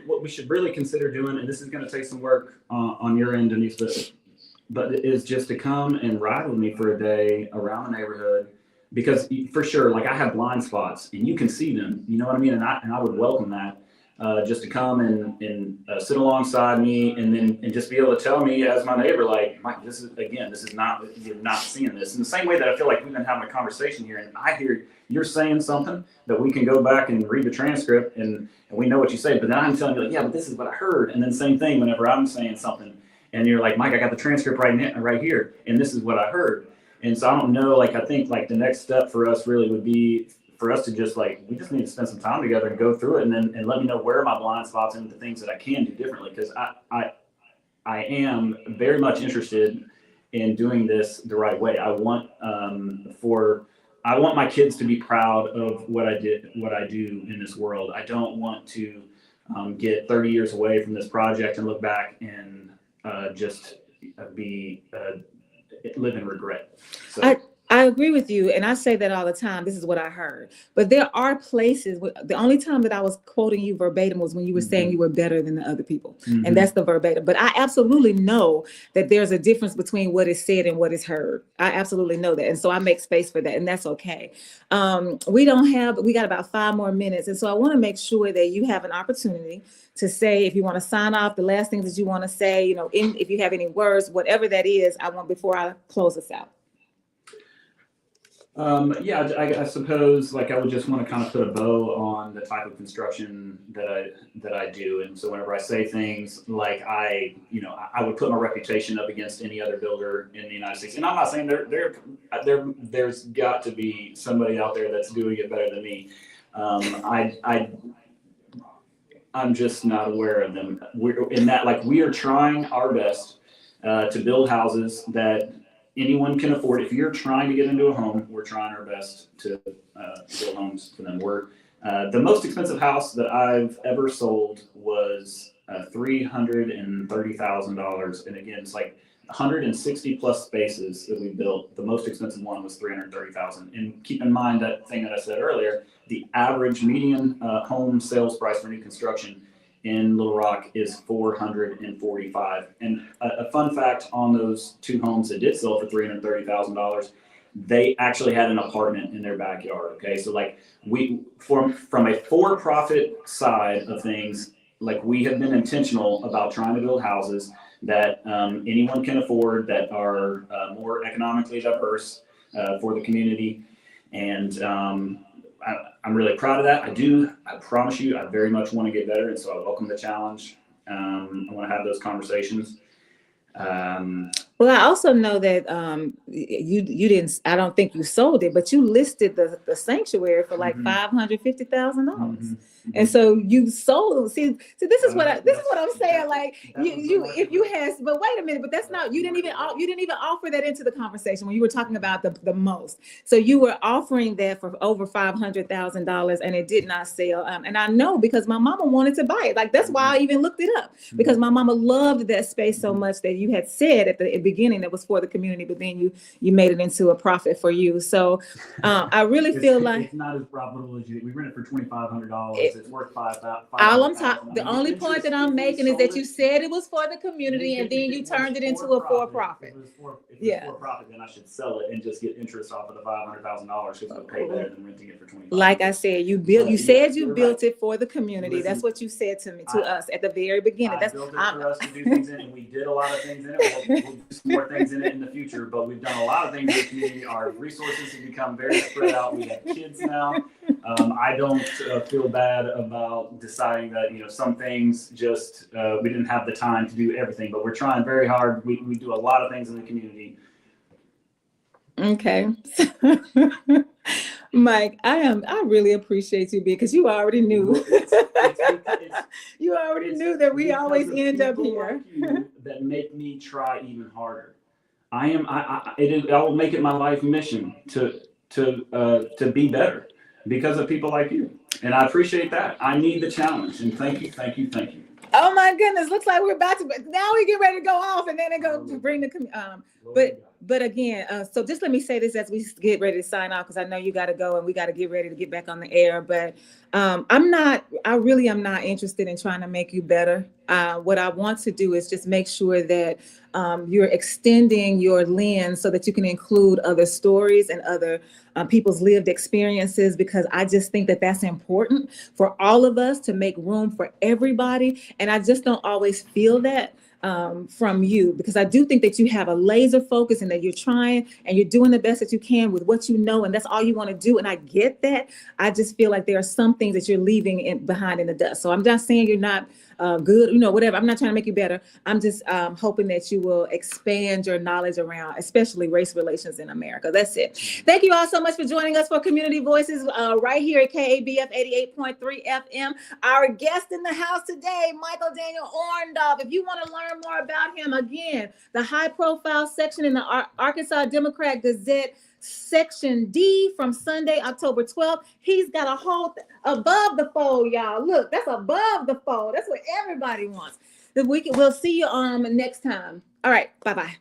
what we should really consider doing, and this is going to take some work on your end, Denise, but is just to come and ride with me for a day around the neighborhood, because for sure, like, I have blind spots and you can see them, you know what I mean? And I would welcome that, just to come and sit alongside me and just be able to tell me as my neighbor, like, Mike, this is not, you're not seeing this. In the same way that I feel like we've been having a conversation here and I hear you're saying something that we can go back and read the transcript and we know what you say, but then I'm telling you, like, yeah, but this is what I heard. And then same thing whenever I'm saying something and you're like, Mike, I got the transcript right here, and this is what I heard. And so I don't know, like, I think like the next step for us really would be for us to just, like, we just need to spend some time together and go through it, and let me know where are my blind spots and the things that I can do differently, because I am very much interested in doing this the right way. I want my kids to be proud of what I do in this world. I don't want to get 30 years away from this project and look back and just live in regret. So. I agree with you, and I say that all the time. This is what I heard. But there are places, the only time that I was quoting you verbatim was when you were saying you were better than the other people. And that's the verbatim. But I absolutely know that there's a difference between what is said and what is heard. I absolutely know that. And so I make space for that, and that's okay. We got about 5 more minutes. And so I want to make sure that you have an opportunity to say, if you want to sign off, the last things that you want to say, you know, if you have any words, whatever that is, before I close us out. I suppose, like, I would just want to kind of put a bow on the type of construction that I do. And so whenever I say things like I would put my reputation up against any other builder in the United States. And I'm not saying there's got to be somebody out there that's doing it better than me. I'm just not aware of them. We are trying our best to build houses that anyone can afford. If you're trying to get into a home, we're trying our best to build homes for them. The most expensive house that I've ever sold was $330,000. And again, it's like 160 plus spaces that we built. The most expensive one was $330,000. And keep in mind that thing that I said earlier, the average median home sales price for new construction in Little Rock is $445,000. And a fun fact on those 2 homes that did sell for $330,000, they actually had an apartment in their backyard. Okay, so like from a for-profit side of things, like, we have been intentional about trying to build houses that anyone can afford, that are more economically diverse for the community, and I'm really proud of that. I promise you, I very much want to get better. And so I welcome the challenge. I want to have those conversations. Well, I also know that you didn't. I don't think you sold it, but you listed the sanctuary for like $550,000, and so you sold. See, this is what I'm saying. Like if you had, but wait a minute, but that's not. You didn't even offer that into the conversation when you were talking about the most. So you were offering that for over $500,000, and it did not sell. And I know because my mama wanted to buy it. Like that's why I even looked it up, because my mama loved that space so much that you had said at the beginning that was for the community, but then you made it into a profit for you. So I really feel like it's not as profitable as you. We rent it for $2,500. It's worth $5,000. all I'm talking. The only point that I'm making is that you said it was for the community, and then you turned it into a for-profit. If it was for profit, then I should sell it and just get interest off of the $500,000 because I'll pay better than renting it for $2,500. Like I said, you built. You said you built it for the community. That's what you said to us at the very beginning. I built it for us to do things in, and we did a lot of things in it. We'll do some more things in it in the future, but we've done a lot of things in the community. Our resources have become very spread out. We have kids now. I don't feel bad about deciding that, some things just, we didn't have the time to do everything, but we're trying very hard. We do a lot of things in the community. Okay. Mike, I really appreciate you because you already knew. You already knew that we always end up here. Like you that make me try even harder. I will make it my life mission to be better because of people like you. And I appreciate that. I need the challenge. And thank you. Oh my goodness. Looks like we're about to, now we get ready to go off and then it go to bring the, but again, so just let me say this as we get ready to sign off, because I know you got to go and we got to get ready to get back on the air. But I really am not interested in trying to make you better. What I want to do is just make sure that you're extending your lens so that you can include other stories and other people's lived experiences, because I just think that that's important for all of us to make room for everybody. And I just don't always feel that from you, because I do think that you have a laser focus and that you're trying and you're doing the best that you can with what you know, and that's all you want to do. And I get that. I just feel like there are some things that you're leaving behind in the dust. So I'm just saying you're not good, whatever. I'm not trying to make you better. I'm just hoping that you will expand your knowledge around, especially race relations in America. That's it. Thank you all so much for joining us for Community Voices right here at KABF 88.3 FM. Our guest in the house today, Michael Daniel Orndoff. If you want to learn more about him, again, the high profile section in the Arkansas Democrat Gazette, Section D, from Sunday, October 12th. He's got a whole above the fold, y'all. Look, that's above the fold. That's what everybody wants. We'll see you next time. All right. Bye-bye.